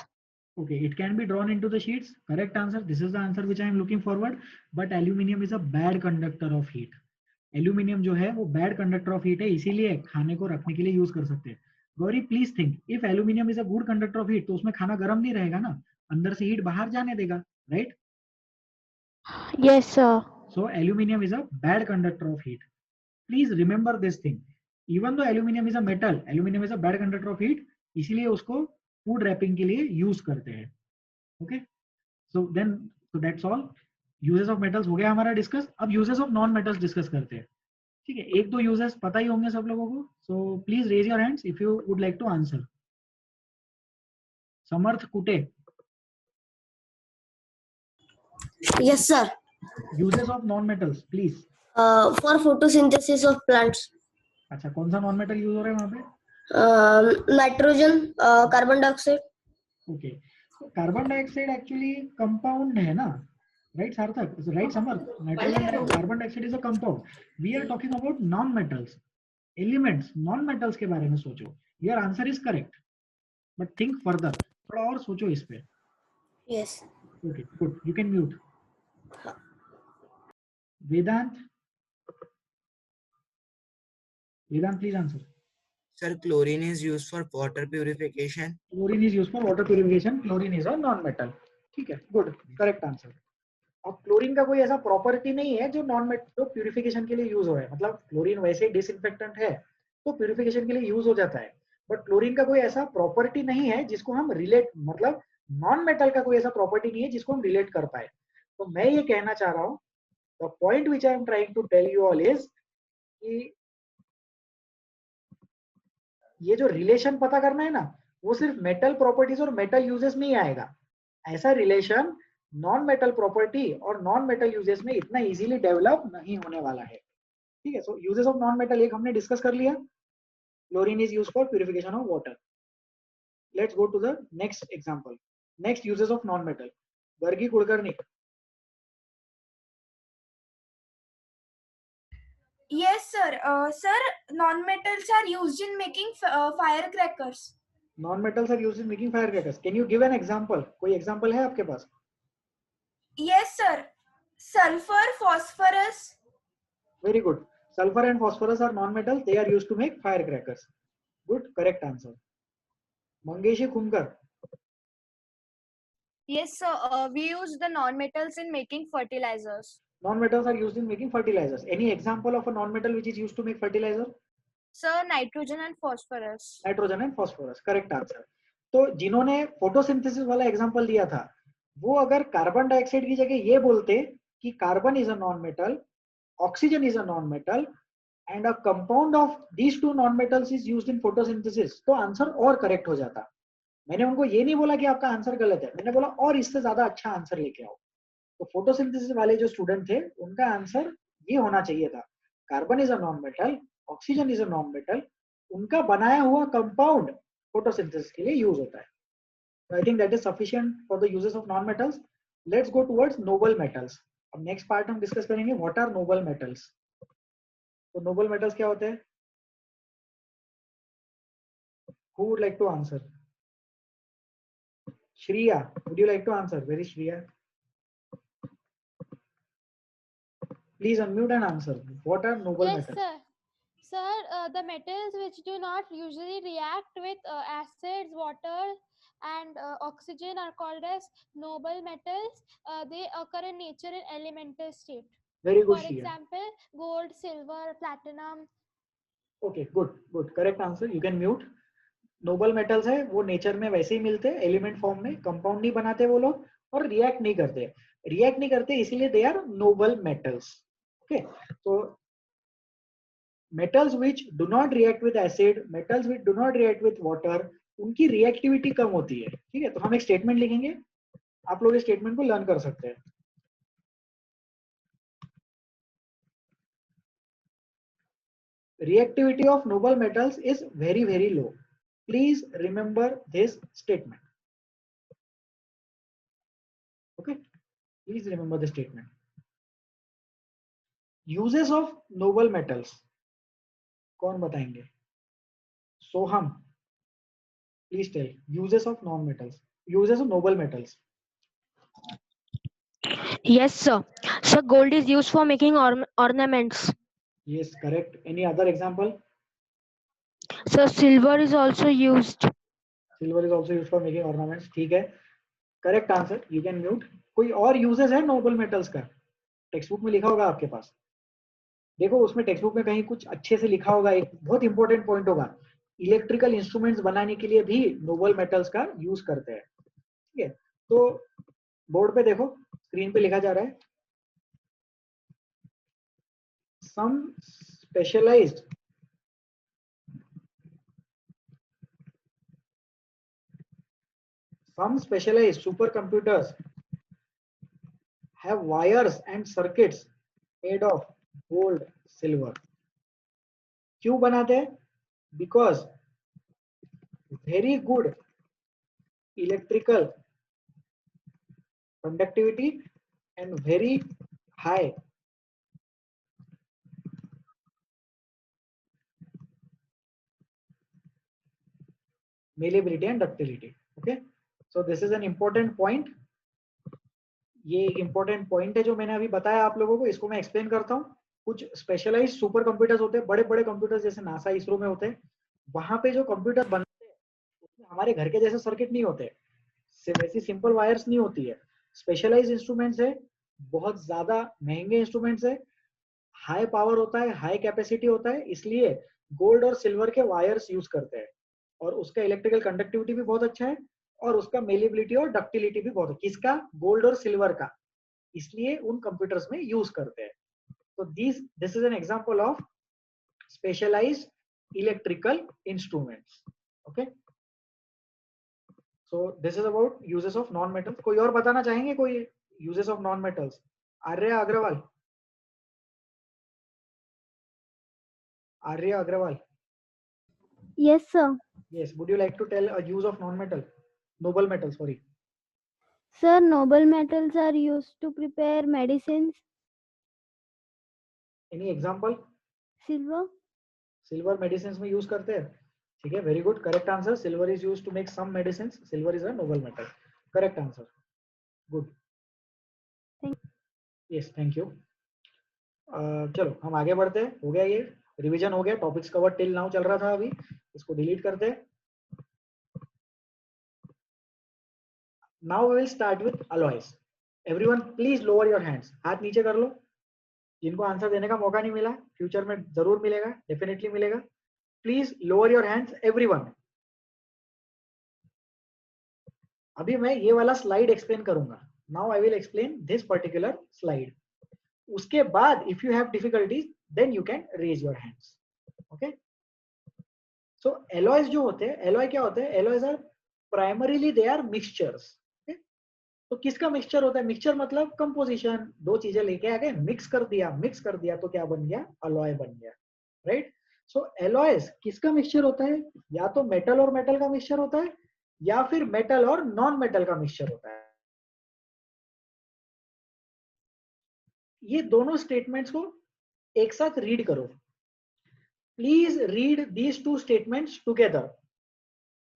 Okay, it can be drawn into the sheets. Correct answer. This is the answer which I am looking forward. But aluminium is a bad conductor of heat. Aluminium जो है वो bad conductor of heat है, इसीलिए खाने को रखने के लिए यूज कर सकते हैं. Gauri please think, if aluminium is a good conductor of heat तो उसमें खाना गर्म नहीं रहेगा ना, अंदर से हीट बाहर जाने देगा, right? Yes, sir. So aluminium is a bad conductor of heat. Please remember this thing. Even though aluminium is a metal, aluminium is a bad conductor of heat, इसीलिए उसको फूड रैपिंग के लिए यूज करते हैं. Okay, so then so that's all. Uses of metals हो गया हमारा डिस्कस. अब uses of non metals discuss करते हैं. ठीक है, एक दो यूजेस पता ही होंगे सब लोगों को. So please raise your hands if you would like to answer. Samarth Kute. Yes, sir. Uses of non metals please. For photosynthesis of plants. अच्छा, कौन सा नॉन मेटल यूज हो रहा है वहां पे? Nitrogen, carbon dioxide. Okay, carbon dioxide actually compound है ना, right Sarthak? Right Samarth? Nitrogen carbon dioxide is a compound. We are talking about non metals, elements, non metals के बारे में सोचो. Your answer is correct, but think further, थोड़ा और सोचो इस पे. Yes. Okay, good. You can mute. Vedant. Vedant please answer. Sir, chlorine is used for water purification. Chlorine is used for water purification. Chlorine is a non-metal. ठीक है, गुड, करेक्ट आंसर. अब क्लोरीन का कोई ऐसा प्रॉपर्टी नहीं है जो नॉन मेटल जो प्यूरिफिकेशन के लिए यूज हो रहा है. मतलब क्लोरीन वैसे ही डिसइंफेक्टेंट है तो प्यूरिफिकेशन के लिए यूज हो जाता है, बट क्लोरीन का कोई ऐसा प्रॉपर्टी नहीं है जिसको हम रिलेट, मतलब नॉन मेटल का कोई ऐसा प्रॉपर्टी नहीं है जिसको हम रिलेट कर पाए. तो मैं ये कहना चाह रहा हूँ, the point which I am trying to tell you all is कि ये जो रिलेशन पता करना है ना, वो सिर्फ मेटल प्रॉपर्टीज और मेटल यूजेस में ही आएगा. ऐसा रिलेशन नॉन मेटल प्रॉपर्टी और नॉन मेटल यूजेस में इतना इजीली डेवलप नहीं होने वाला है. ठीक है, so uses of non metal एक हमने डिस्कस कर लिया. Chlorine is used for purification of water. Let's go to the next example. Next uses of non metal. Gargi Kulkarni. Yes, sir. Sir, non-metals are used in making firecrackers. Non-metals are used in making firecrackers. Can you give an example? कोई example है आपके पास? Yes, sir. Sulfur, phosphorus. Very good. Sulfur and phosphorus are non-metals. They are used to make firecrackers. Good, correct answer. Mangeshi Khumkar. Yes, sir. We use the non-metals in making fertilizers. Non-metals are used in making fertilizers. Any example of a non-metal which is used to make fertilizer? Sir, nitrogen and phosphorus. Nitrogen and phosphorus. Correct answer. तो जिन्होंने फोटोसिंथेसिस वाला एग्जांपल दिया था, वो अगर कार्बन डाइऑक्साइड की जगह ये बोलते कि carbon is a non metal, oxygen is a non metal and a compound of these two non metals is used in photosynthesis, तो आंसर और करेक्ट हो जाता. मैंने उनको ये नहीं बोला कि आपका आंसर गलत है, मैंने बोला और इससे ज्यादा अच्छा आंसर लेके आओ. तो फोटोसिंथेसिस वाले जो स्टूडेंट थे उनका आंसर ये होना चाहिए था, carbon is a non metal, oxygen is a non metal, उनका बनाया हुआ कंपाउंड फोटोसिंथेसिस के लिए यूज होता है. I think that is sufficient for the uses of non metals. Let's go towards noble metals. अब नेक्स्ट पार्ट हम डिस्कस करेंगे व्हाट आर नोबल मेटल्स. तो नोबल मेटल्स क्या होते हैं? Who would like to answer? Shriya, would you like to answer? Very Shriya. Please unmute and answer. What are noble Yes, metals? sir. Sir, the metals which do not usually react with acids, water, and oxygen are called as noble metals. They occur in nature in elemental state. Very good, For Shriya. example, gold, silver, platinum. Okay, good, good. Correct answer. You can mute. Noble metals है वो नेचर में वैसे ही मिलते हैं, एलिमेंट फॉर्म में, कंपाउंड नहीं बनाते वो लोग और रिएक्ट नहीं करते. रिएक्ट नहीं करते इसीलिए they are noble metals. Okay, so metals which do not react with acid, metals which do not react with water, उनकी रिएक्टिविटी कम होती है. ठीक है, तो हम एक स्टेटमेंट लिखेंगे, आप लोग इस स्टेटमेंट को लर्न कर सकते हैं. Reactivity of noble metals is very, very low. Please remember this statement. Okay, please remember the statement. Uses of noble metals. कौन बताएंगे? सोहम, please tell. Uses of non-metals. Uses of noble metals. Yes, sir. So gold is used for making ornaments. Yes, correct. Any other example? So silver is also used. Silver is also used for making ornaments. ठीक है. Correct answer. You can mute. कोई और uses है noble metals का? टेक्स्ट बुक में लिखा होगा आपके पास. देखो उसमें टेक्स्ट बुक में कहीं कुछ अच्छे से लिखा होगा. एक बहुत इंपॉर्टेंट पॉइंट होगा, इलेक्ट्रिकल इंस्ट्रूमेंट्स बनाने के लिए भी नोबल मेटल्स का यूज करते हैं. ठीक है, तो बोर्ड पे देखो, स्क्रीन पे लिखा जा रहा है, some specialized supercomputers have wires and circuits made of gold, silver. क्यों बनाते हैं? Because very good electrical conductivity and very high malleability and ductility. Okay, so this is an important point. ये एक important point है जो मैंने अभी बताया आप लोगों को. इसको मैं explain करता हूँ. कुछ स्पेशलाइज्ड सुपर कंप्यूटर्स होते हैं, बड़े बड़े कंप्यूटर्स जैसे नासा, इसरो में होते हैं. वहां पे जो कंप्यूटर बनते हैं उसमें हमारे घर के जैसे सर्किट नहीं होते, वैसी सिंपल वायर्स नहीं होती है. स्पेशलाइज्ड इंस्ट्रूमेंट्स है, बहुत ज्यादा महंगे इंस्ट्रूमेंट्स है, हाई पावर होता है, हाई कैपेसिटी होता है, इसलिए गोल्ड और सिल्वर के वायर्स यूज करते हैं. और उसका इलेक्ट्रिकल कंडक्टिविटी भी बहुत अच्छा है और उसका मेलेबिलिटी और डक्टिलिटी भी बहुत है. किसका? गोल्ड और सिल्वर का. इसलिए उन कंप्यूटर्स में यूज करते हैं. तो this is an example of specialised electrical instruments. Okay, so this is about uses of non metals. कोई और बताना चाहेंगे? कोई uses of non metals? Arya Agarwal. Arya Agarwal. Yes, sir. Yes, would you like to tell a use of noble metal, sorry. Sir, noble metals are used to prepare medicines. Any example? Silver. Silver medicines में use करते हैं. ठीक है, very good, correct answer. Silver is used to make some medicines. Silver is a noble metal. Correct answer. Good. Yes, thank you. चलो हम आगे बढ़ते हैं. हो गया, ये रिवीजन हो गया. टॉपिक्स कवर टिल नाउ चल रहा था, अभी इसको डिलीट करते हैं. Now we will start with alloys. Everyone please lower your hands. हाथ नीचे कर लो. जिनको आंसर देने का मौका नहीं मिला, फ्यूचर में जरूर मिलेगा, डेफिनेटली मिलेगा. Please lower your hands everyone. अभी मैं ये वाला स्लाइड एक्सप्लेन करूंगा. Now I will explain this particular slide. उसके बाद if you have difficulties then you can raise your hands. Okay, so alloys जो होते हैं, एलॉय क्या होते हैं? Alloys are primarily they are mixtures. तो किसका मिक्सचर होता है? मिक्सचर मतलब कंपोजिशन. दो चीजें लेके आ गए, मिक्स कर दिया तो क्या बन गया? अलॉय बन गया. राइट. सो एलॉयज किसका मिक्सचर होता है? या तो मेटल और मेटल का मिक्सचर होता है, या फिर मेटल और नॉन मेटल का मिक्सचर होता है. ये दोनों स्टेटमेंट्स को एक साथ रीड करो. Please read these two statements together.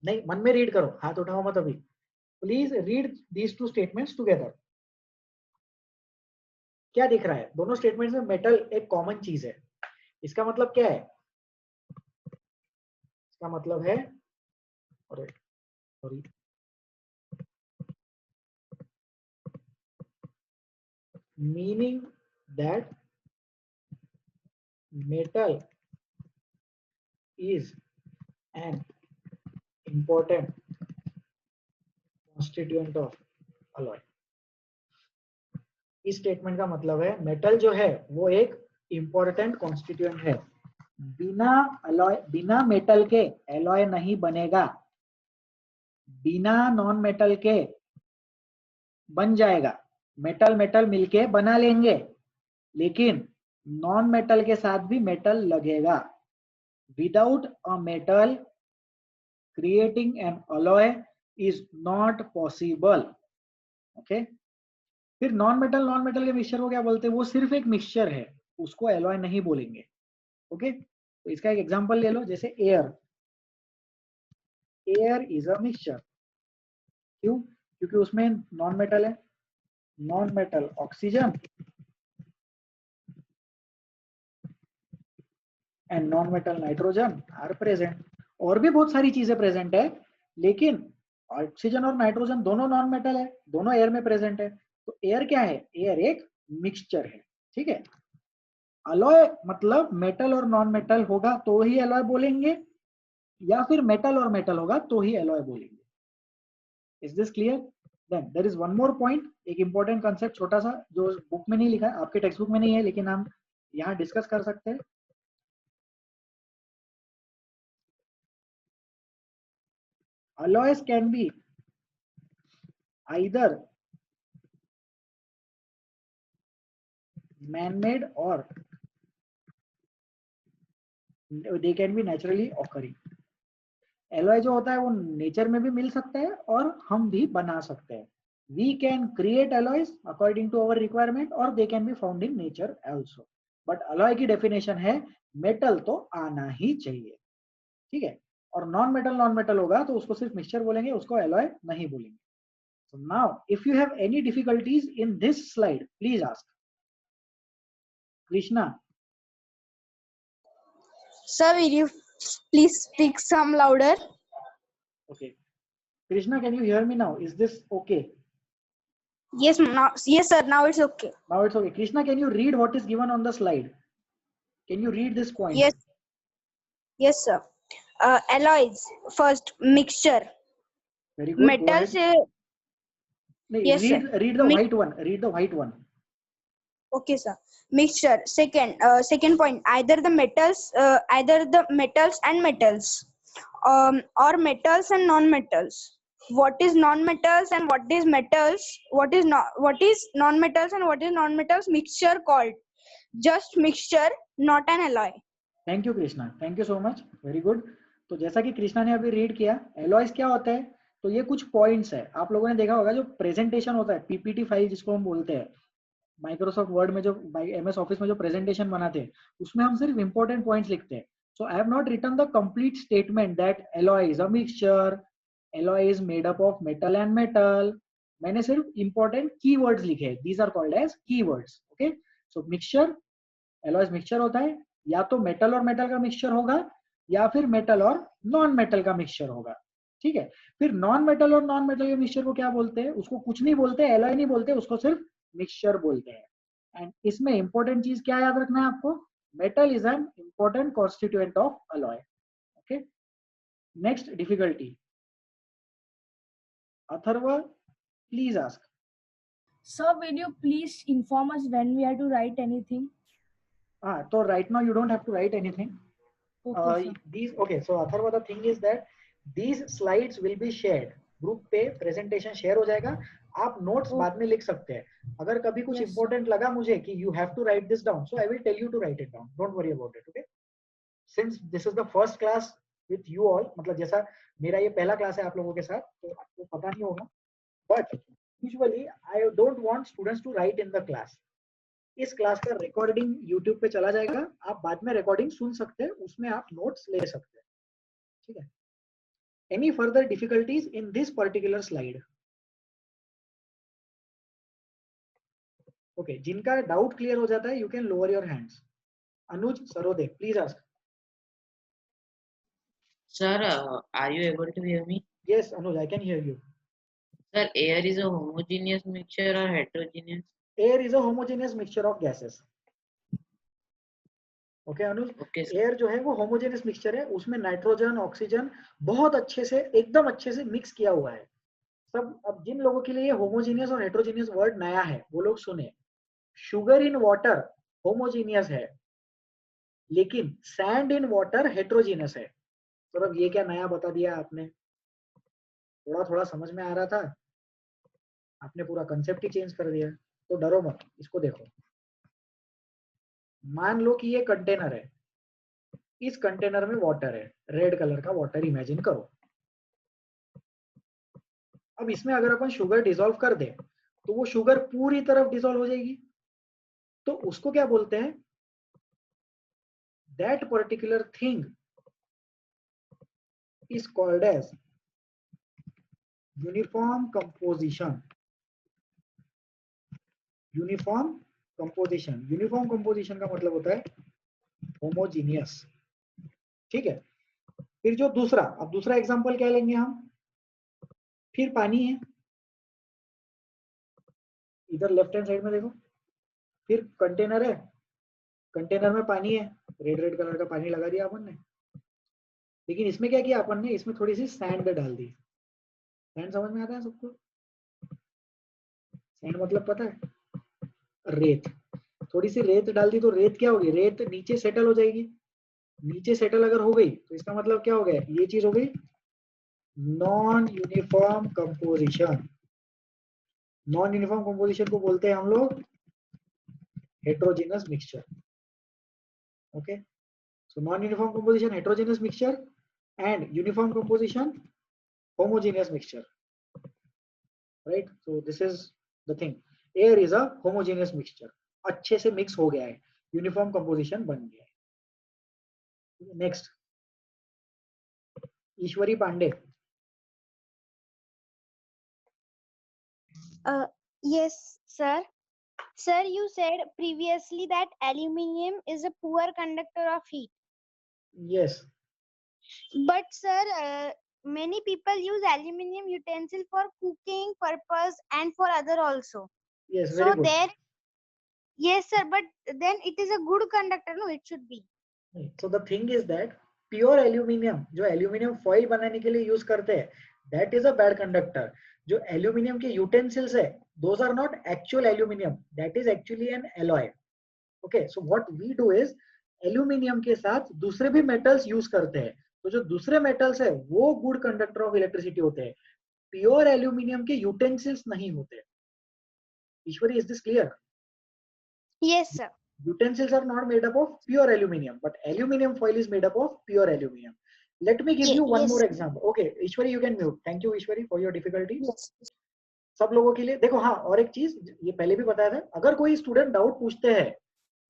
नहीं, मन में रीड करो, हाथ उठाओ मत अभी. Please read these two statements together. क्या दिख रहा है? दोनों स्टेटमेंट्स में मेटल एक कॉमन चीज है. इसका मतलब क्या है? इसका मतलब है, sorry, meaning that metal is an important constituent of alloy. इस स्टेटमेंट का मतलब है मेटल जो है वो एक इंपॉर्टेंट कॉन्स्टिट्यूएंट है, बिना मेटल के एलॉय नहीं बनेगा, बिना नॉन मेटल के बन जाएगा, मेटल मेटल मिलके बना लेंगे, लेकिन नॉन मेटल के साथ भी मेटल लगेगा। Without a metal creating an alloy is not possible. Okay, फिर नॉन मेटल के मिक्सचर को क्या बोलते हैं? वो सिर्फ एक मिक्सचर है, उसको एलॉय नहीं बोलेंगे। ओके, तो इसका एक एग्जांपल ले लो, जैसे एयर इज अ मिक्सचर। क्यों? क्योंकि उसमें नॉन मेटल है, non metal oxygen and non metal nitrogen are present. और भी बहुत सारी चीजें प्रेजेंट है, लेकिन ऑक्सीजन और नाइट्रोजन दोनों नॉन मेटल है, दोनों एयर में प्रेजेंट है। तो एयर क्या है? एयर एक मिक्सचर है। ठीक है, अलॉय मतलब मेटल और नॉन मेटल होगा तो ही अलॉय बोलेंगे, या फिर मेटल और मेटल होगा तो ही अलॉय बोलेंगे। Is this clear? Then there is one more point, एक इंपॉर्टेंट कंसेप्ट छोटा सा जो बुक में नहीं लिखा है, आपके टेक्स्ट बुक में नहीं है, लेकिन हम यहाँ डिस्कस कर सकते हैं। Alloys can be either man-made or they can be naturally occurring. Alloy जो होता है वो नेचर में भी मिल सकता है और हम भी बना सकते हैं। We can create alloys according to our requirement or they can be found in nature also. But alloy की definition है मेटल तो आना ही चाहिए। ठीक है, और नॉन मेटल होगा तो उसको सिर्फ मिक्सचर बोलेंगे, उसको एलॉय नहीं बोलेंगे। So now if you have any difficulties in this slide, please ask. Krishna. Sir, will you please speak some louder? Okay, Krishna, can you hear me now? Is this okay? Yes, now, yes sir, now it's okay. Now it's okay. Krishna, can you read what is given on the slide? Can you read this point? Yes, yes sir. Alloys, first mixture. Very good. Metals. Yes, read the white one. Read the white one. Okay sir. Mixture. Second point, either the metals and metals, or metals and non-metals. What is non-metals and what is metals? What is non-metals and what is non-metals? Mixture called just mixture, not an alloy. Thank you Krishna. Thank you so much. Very good. तो जैसा कि कृष्णा ने अभी रीड किया, एलॉयज क्या होता है? तो ये कुछ पॉइंट्स है, आप लोगों ने देखा होगा जो प्रेजेंटेशन होता है, पीपीटी फाइल जिसको हम बोलते हैं, माइक्रोसॉफ्ट वर्ड में जो एमएस ऑफिस में जो प्रेजेंटेशन बनाते हैं, उसमें हम सिर्फ इंपॉर्टेंट पॉइंट्स लिखते हैं। So I have not written the complete statement that alloy is a mixture, alloy is made up of metal and metal. मैंने सिर्फ इंपॉर्टेंट कीवर्ड्स लिखे हैं, these are called as keywords. Okay, so mixture, alloys mixture होता है, या तो मेटल और मेटल का मिक्सचर होगा या फिर मेटल और नॉन मेटल का मिक्सचर होगा। ठीक है, फिर नॉन मेटल और नॉन मेटल के मिक्सचर को क्या बोलते हैं? उसको कुछ नहीं बोलते, एलॉय नहीं बोलते, उसको सिर्फ मिक्सचर बोलते हैं। एंड इसमें इंपॉर्टेंट चीज क्या याद रखना है आपको? Metal is an important constituent of alloy. Okay, next difficulty, Atharva please ask. Sir, will you please inform us when we have to write anything? So right now you don't have to write anything. Okay, so Atharva, the thing is that these slides will be shared. Group पे प्रेजेंटेशन शेयर हो जाएगा, आप नोट्स बाद में लिख सकते हैं। अगर कभी कुछ इंपॉर्टेंट लगा मुझे कि you have to write this down, so I will tell you to write it down, don't worry about it. Okay, since this is the first class with you all, मतलब जैसा मेरा ये पहला क्लास है आप लोगों के साथ, तो आपको पता नहीं होगा, but usually I don't want students to write in the class. इस क्लास का रिकॉर्डिंग यूट्यूब पे चला जाएगा, आप बाद में रिकॉर्डिंग सुन सकते हैं, उसमें आप नोट्स ले सकते हैं। ठीक है, any further difficulties in this particular slide? Okay, जिनका डाउट क्लियर हो जाता है, you can lower your hands. Anuj Sarode, please ask. Sir, are you able to hear me? Yes, Anuj, I can hear you. Sir, air is a homogeneous mixture or heterogeneous? Air is a homogeneous mixture of gases. Okay Anuj, air जो है वो होमोजेनियस मिक्सचर है, उसमें नाइट्रोजन ऑक्सीजन बहुत अच्छे से एकदम अच्छे से मिक्स किया हुआ है सब। अब जिन लोगों के लिए होमोजेनियस और हेट्रोजेनियस वर्ड नया है वो लोग सुने, शुगर इन वाटर होमोजीनियस है, लेकिन सैंड इन वाटर हेट्रोजीनियस है। तो अब ये क्या नया बता दिया आपने? थोड़ा थोड़ा समझ में आ रहा था, आपने पूरा कंसेप्ट ही चेंज कर दिया। तो डरो मत, इसको देखो। मान लो कि ये कंटेनर है, इस कंटेनर में वाटर है, रेड कलर का वाटर इमेजिन करो। अब इसमें अगर अपन शुगर डिसॉल्व कर दे तो वो शुगर पूरी तरफ डिसॉल्व हो जाएगी। तो उसको क्या बोलते हैं? That particular thing is called as uniform composition. Uniform composition, uniform composition का मतलब होता है होमोजीनियस। ठीक है। फिर जो दूसरा, अब दूसरा एग्जांपल क्या लेंगे हम? फिर पानी है, इधर लेफ्ट हैंड साइड में देखो, फिर कंटेनर है, कंटेनर में पानी है, रेड रेड कलर का पानी लगा दिया अपन ने। लेकिन इसमें क्या किया अपन ने? इसमें थोड़ी सी सैंड डाल दी। सैंड समझ में आता है सबको? सैंड मतलब पता है? रेत। थोड़ी सी रेत डाल दी तो रेत क्या होगी? रेत नीचे सेटल हो जाएगी। नीचे सेटल अगर हो गई तो इसका मतलब क्या हो गया? ये चीज हो गई non uniform composition. Non uniform composition को बोलते हैं हम लोग heterogeneous mixture. Okay, so non uniform composition heterogeneous mixture and uniform composition homogeneous mixture, right? So this is the thing, air is a homogeneous mixture. अच्छे से मिक्स हो गया है, यूनिफॉर्म कंपोजिशन बन गया है। Next, Ishwari Pandey. Yes, sir. Sir, you said previously that aluminum is a poor conductor of heat. Yes. But sir, many people use aluminum utensil for cooking purpose and for other also. Yes, very good. There, yes, sir. But then it is a good conductor, no? It should be. So the thing is that pure aluminium, जो एल्यूमिनियम फॉइल बनाने के लिए यूज करते हैं, that is a bad conductor. जो एल्यूमिनियम के यूटेंसिल्स है, those are not actual aluminium, that is actually an alloy. Okay, so what we do is aluminium के साथ दूसरे भी मेटल्स यूज करते हैं। तो जो दूसरे मेटल्स है वो गुड कंडक्टर ऑफ इलेक्ट्रिसिटी होते हैं, प्योर एल्यूमिनियम के यूटेंसिल्स नहीं होते। Ishwari, is this clear? Yes, sir. Utensils are not made up of pure aluminium, but aluminium foil is made up of pure aluminium. Let me give you one more example. Okay, Ishwari, you can mute. Thank you, Ishwari, for your difficulty. Yes. सब लोगों के लिए देखो। हाँ, और एक चीज ये पहले भी बताया था, अगर कोई स्टूडेंट डाउट पूछते हैं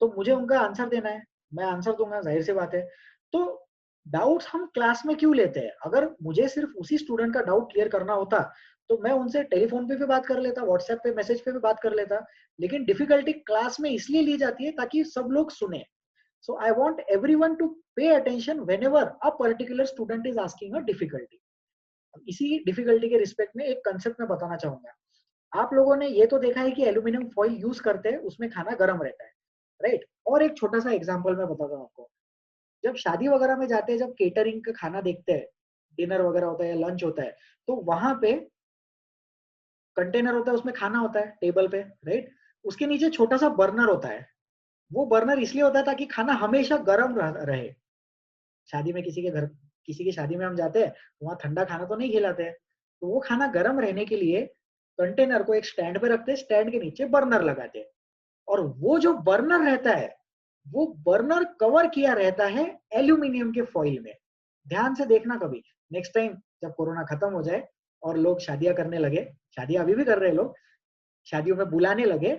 तो मुझे उनका आंसर देना है, मैं आंसर दूंगा, जाहिर सी बात है। तो डाउट्स हम क्लास में क्यों लेते हैं? अगर मुझे सिर्फ उसी स्टूडेंट का डाउट क्लियर करना होता तो मैं उनसे टेलीफोन पे भी बात कर लेता, व्हाट्सएप पे मैसेज पे भी बात कर लेता। लेकिन डिफिकल्टी क्लास में इसलिए ली जाती है ताकि सब लोग सुने। So I want everyone to pay attention whenever a particular student is asking a difficulty. इसी डिफिकल्टी के रिस्पेक्ट में एक कंसेप्ट मैं बताना चाहूंगा। आप लोगों ने ये तो देखा है कि एल्यूमिनियम फॉइल यूज करते हैं, उसमें खाना गर्म रहता है, राइट? और एक छोटा सा एग्जाम्पल मैं बताता हूँ आपको। जब शादी वगैरह में जाते हैं, जब केटरिंग का खाना देखते हैं, डिनर वगैरह होता है या लंच होता है, तो वहां पे कंटेनर होता है, उसमें खाना होता है टेबल पे, राइट? उसके नीचे छोटा सा बर्नर होता है। वो बर्नर इसलिए होता है ताकि खाना हमेशा गर्म रहे। शादी में किसी के घर, किसी की शादी में हम जाते हैं तो वहां ठंडा खाना तो नहीं खिलाते हैं, तो वो खाना गर्म रहने के लिए कंटेनर को एक स्टैंड पे रखते हैं, स्टैंड के नीचे बर्नर लगाते हैं। और वो जो बर्नर रहता है, वो बर्नर कवर किया रहता है एल्यूमिनियम के फॉइल में। ध्यान से देखना कभी, नेक्स्ट टाइम जब कोरोना खत्म हो जाए और लोग शादियां करने लगे, शादियां अभी भी कर रहे हैं लोग, शादियों में बुलाने लगे,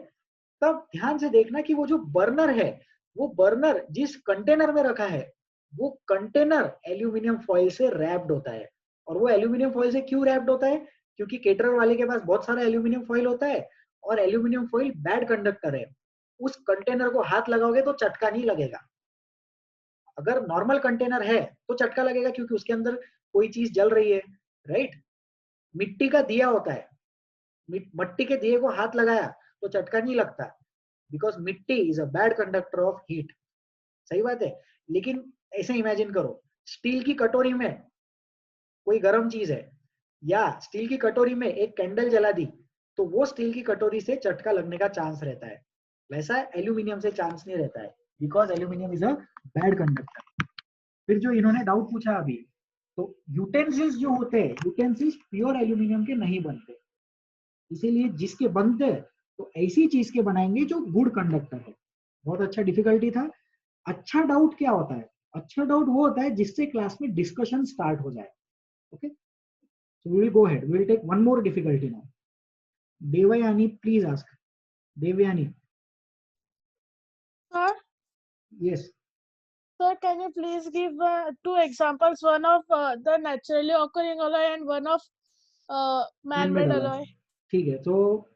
तब ध्यान से देखना कि वो जो बर्नर है, वो बर्नर जिस कंटेनर में रखा है, वो कंटेनर एल्यूमिनियम फॉइल से रैप्ड होता है। और वो एल्यूमिनियम फॉइल से क्यों रैप्ड होता है? क्योंकि केटरर वाले के पास बहुत सारा एल्यूमिनियम फॉइल होता है, और एल्यूमिनियम फॉइल बैड कंडक्टर है। उस कंटेनर को हाथ लगाओगे तो चटका नहीं लगेगा। अगर नॉर्मल कंटेनर है तो चटका लगेगा, क्योंकि उसके अंदर कोई चीज जल रही है, राइट? मिट्टी का दिया होता है, मिट्टी के दिए को हाथ लगाया तो चटका नहीं लगता, बिकॉज मिट्टी is a bad conductor of heat. सही बात है। लेकिन ऐसे इमेजिन करो, स्टील की कटोरी में कोई गर्म चीज है, या स्टील की कटोरी में एक कैंडल जला दी, तो वो स्टील की कटोरी से चटका लगने का चांस रहता है। वैसा एल्यूमिनियम से चांस नहीं रहता है, because aluminium is a bad conductor. फिर जो इन्होंने डाउट पूछा अभी, तो यूटेंसिल्स जो होते हैं, यूटेंसिल्स प्योर एल्यूमिनियम के नहीं बनते, इसीलिए जिसके बनते हैं तो ऐसी चीज के बनाएंगे जो गुड कंडक्टर है। बहुत अच्छा डिफिकल्टी था। अच्छा डाउट क्या होता है? अच्छा डाउट वो होता है जिससे क्लास में डिस्कशन स्टार्ट हो जाए। Okay, so we will go ahead, we will take one more difficulty now. Devyani, please ask. Devyani. Sir, yes. Sir, can you please give 2 examples, one of the naturally occurring alloy and one of man-made alloy? ठीक है, तो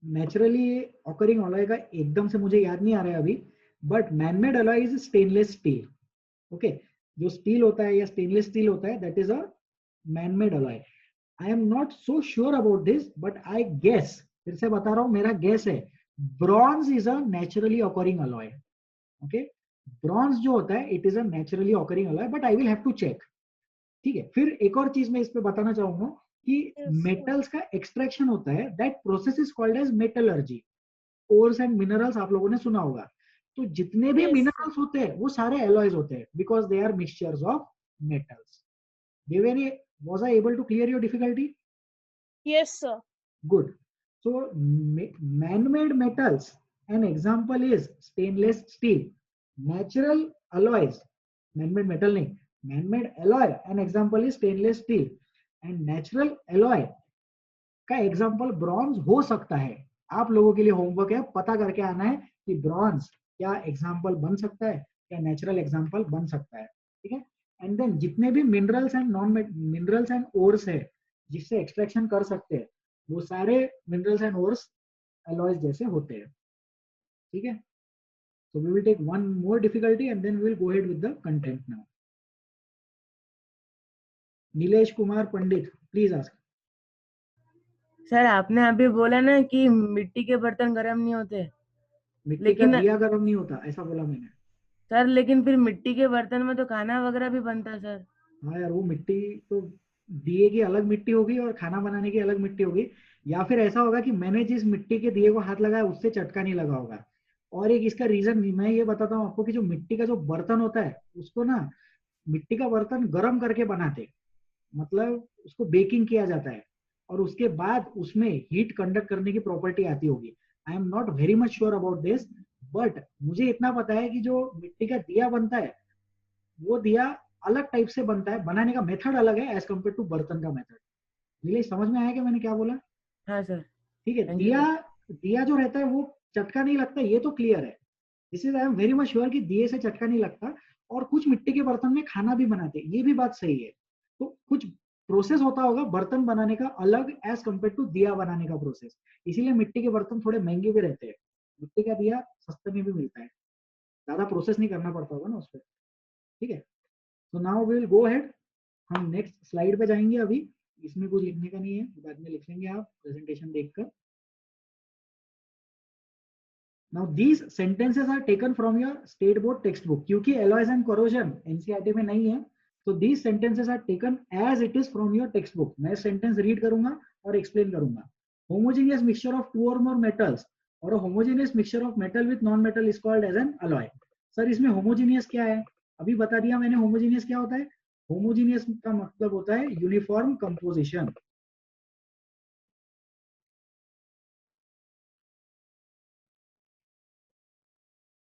नेचुरली ऑकरिंग अलॉय का एकदम से मुझे याद नहीं आ रहा है अभी, but manmade alloy is stainless steel. Okay, जो स्टील होता है या स्टेनलेस स्टील होता है, that is a manmade alloy. I am not so sure about this, but I guess, फिर से बता रहा हूं, मेरा गेस है bronze is a naturally occurring alloy. Okay, bronze जो होता है it is a naturally occurring alloy, but I will have to check. ठीक है, फिर एक और चीज मैं इस पे बताना चाहूंगा कि मेटल्स का एक्सट्रैक्शन होता है, that process is called as metallurgy. Ores and minerals आप लोगों ने सुना होगा, तो जितने भी मिनरल्स होते हैं वो सारे एलॉयज होते हैं, because they are mixtures of metals. Deveni, was I able to clear your difficulty? Yes, sir. Good. So man-made metals, an example is stainless steel. Natural alloys, man-made metal नहीं, man-made alloy, an example is stainless steel. And natural alloy का एग्जाम्पल ब्रॉन्ज हो सकता है। आप लोगों के लिए होमवर्क है, पता करके आना है कि ब्रॉन्ज क्या एग्जाम्पल बन सकता है, क्या नेचुरल एग्जाम्पल बन सकता है। ठीक है, एंड देन जितने भी minerals and non minerals and ores है जिससे एक्सट्रैक्शन कर सकते हैं, वो सारे मिनरल्स एंड ओर्स एलॉयज जैसे होते हैं। ठीक है, so we will take one more difficulty and then we will go ahead with the content now. Nilesh Kumar Pandit, please ask. Sir आपने अभी बोला ना कि मिट्टी के बर्तन गर्म नहीं होते, मिट्टी का दिया गर्म नहीं होता, ऐसा बोला मैंने। सर लेकिन फिर मिट्टी के बर्तन में तो खाना वगैरह भी बनता है सर। हाँ यार, वो मिट्टी तो दिए की अलग मिट्टी होगी और खाना बनाने की अलग मिट्टी होगी, या फिर ऐसा होगा कि मैंने जिस मिट्टी के दिए को हाथ लगाया उससे चटका नहीं लगा होगा। और एक इसका रीजन मैं ये बताता हूँ आपको कि जो मिट्टी का जो बर्तन होता है उसको ना मिट्टी का बर्तन गर्म करके बनाते, मतलब उसको बेकिंग किया जाता है और उसके बाद उसमें हीट कंडक्ट करने की प्रॉपर्टी आती होगी। आई am not very much sure about this, but मुझे इतना पता है कि जो मिट्टी का दिया बनता है वो दिया अलग टाइप से बनता है, बनाने का मेथड अलग है एज कम्पेयर टू बर्तन का मेथड। नीलेश, समझ में आया कि मैंने क्या बोला? हाँ सर। ठीक है, दिया जो रहता है वो चटका नहीं लगता, ये तो क्लियर है। This is I am very much sure कि दिए से चटका नहीं लगता, और कुछ मिट्टी के बर्तन में खाना भी बनाते हैं, ये भी बात सही है। तो कुछ प्रोसेस होता होगा बर्तन बनाने का अलग एज कम्पेयर टू दिया बनाने का प्रोसेस, इसीलिए मिट्टी के बर्तन थोड़े महंगे भी रहते हैं। मिट्टी का दिया सस्ते में भी मिलता है, ज्यादा प्रोसेस नहीं करना पड़ता होगा ना उस पर। ठीक है, तो now we will go ahead, हम नेक्स्ट स्लाइड पे जाएंगे। अभी इसमें कुछ लिखने का नहीं है, बाद में लिख लेंगे आप प्रेजेंटेशन देखकर। Now these sentences are taken from your state board textbook, क्योंकि alloys and corrosion NCERT में नहीं है, so these sentences are taken as it is from your textbook. मैं sentence read करूंगा और explain करूंगा। Homogeneous mixture of two or more metals or a homogeneous mixture of metal with non-metal is called as an alloy. Sir इसमें homogeneous क्या है? अभी बता दिया मैंने homogeneous क्या होता है। homogeneous का मतलब होता है uniform composition।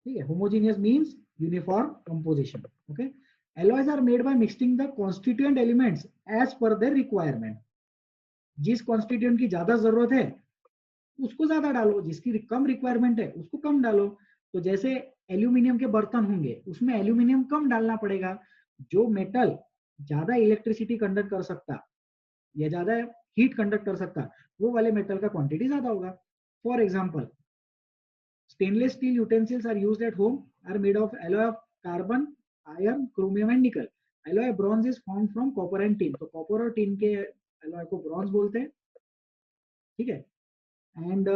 ठीक है, homogeneous means uniform composition. Okay, alloys are made by mixing the constituent elements as per their requirement. जिस constituent की ज्यादा जरूरत है उसको ज्यादा डालो, जिसकी कम रिक्वायरमेंट है उसको कम डालो। तो जैसे एल्यूमिनियम के बर्तन होंगे उसमें एल्यूमिनियम कम डालना पड़ेगा, जो मेटल ज्यादा इलेक्ट्रिसिटी कंडक्ट कर सकता या ज्यादा हीट कंडक्ट कर सकता वो वाले मेटल का क्वांटिटी ज्यादा होगा। For example, stainless steel utensils are used at home, are made of alloy of carbon, iron, chromium and nickel. Alloy bronze is formed from copper and tin. तो copper और tin के alloy को bronze बोलते हैं। ठीक है, and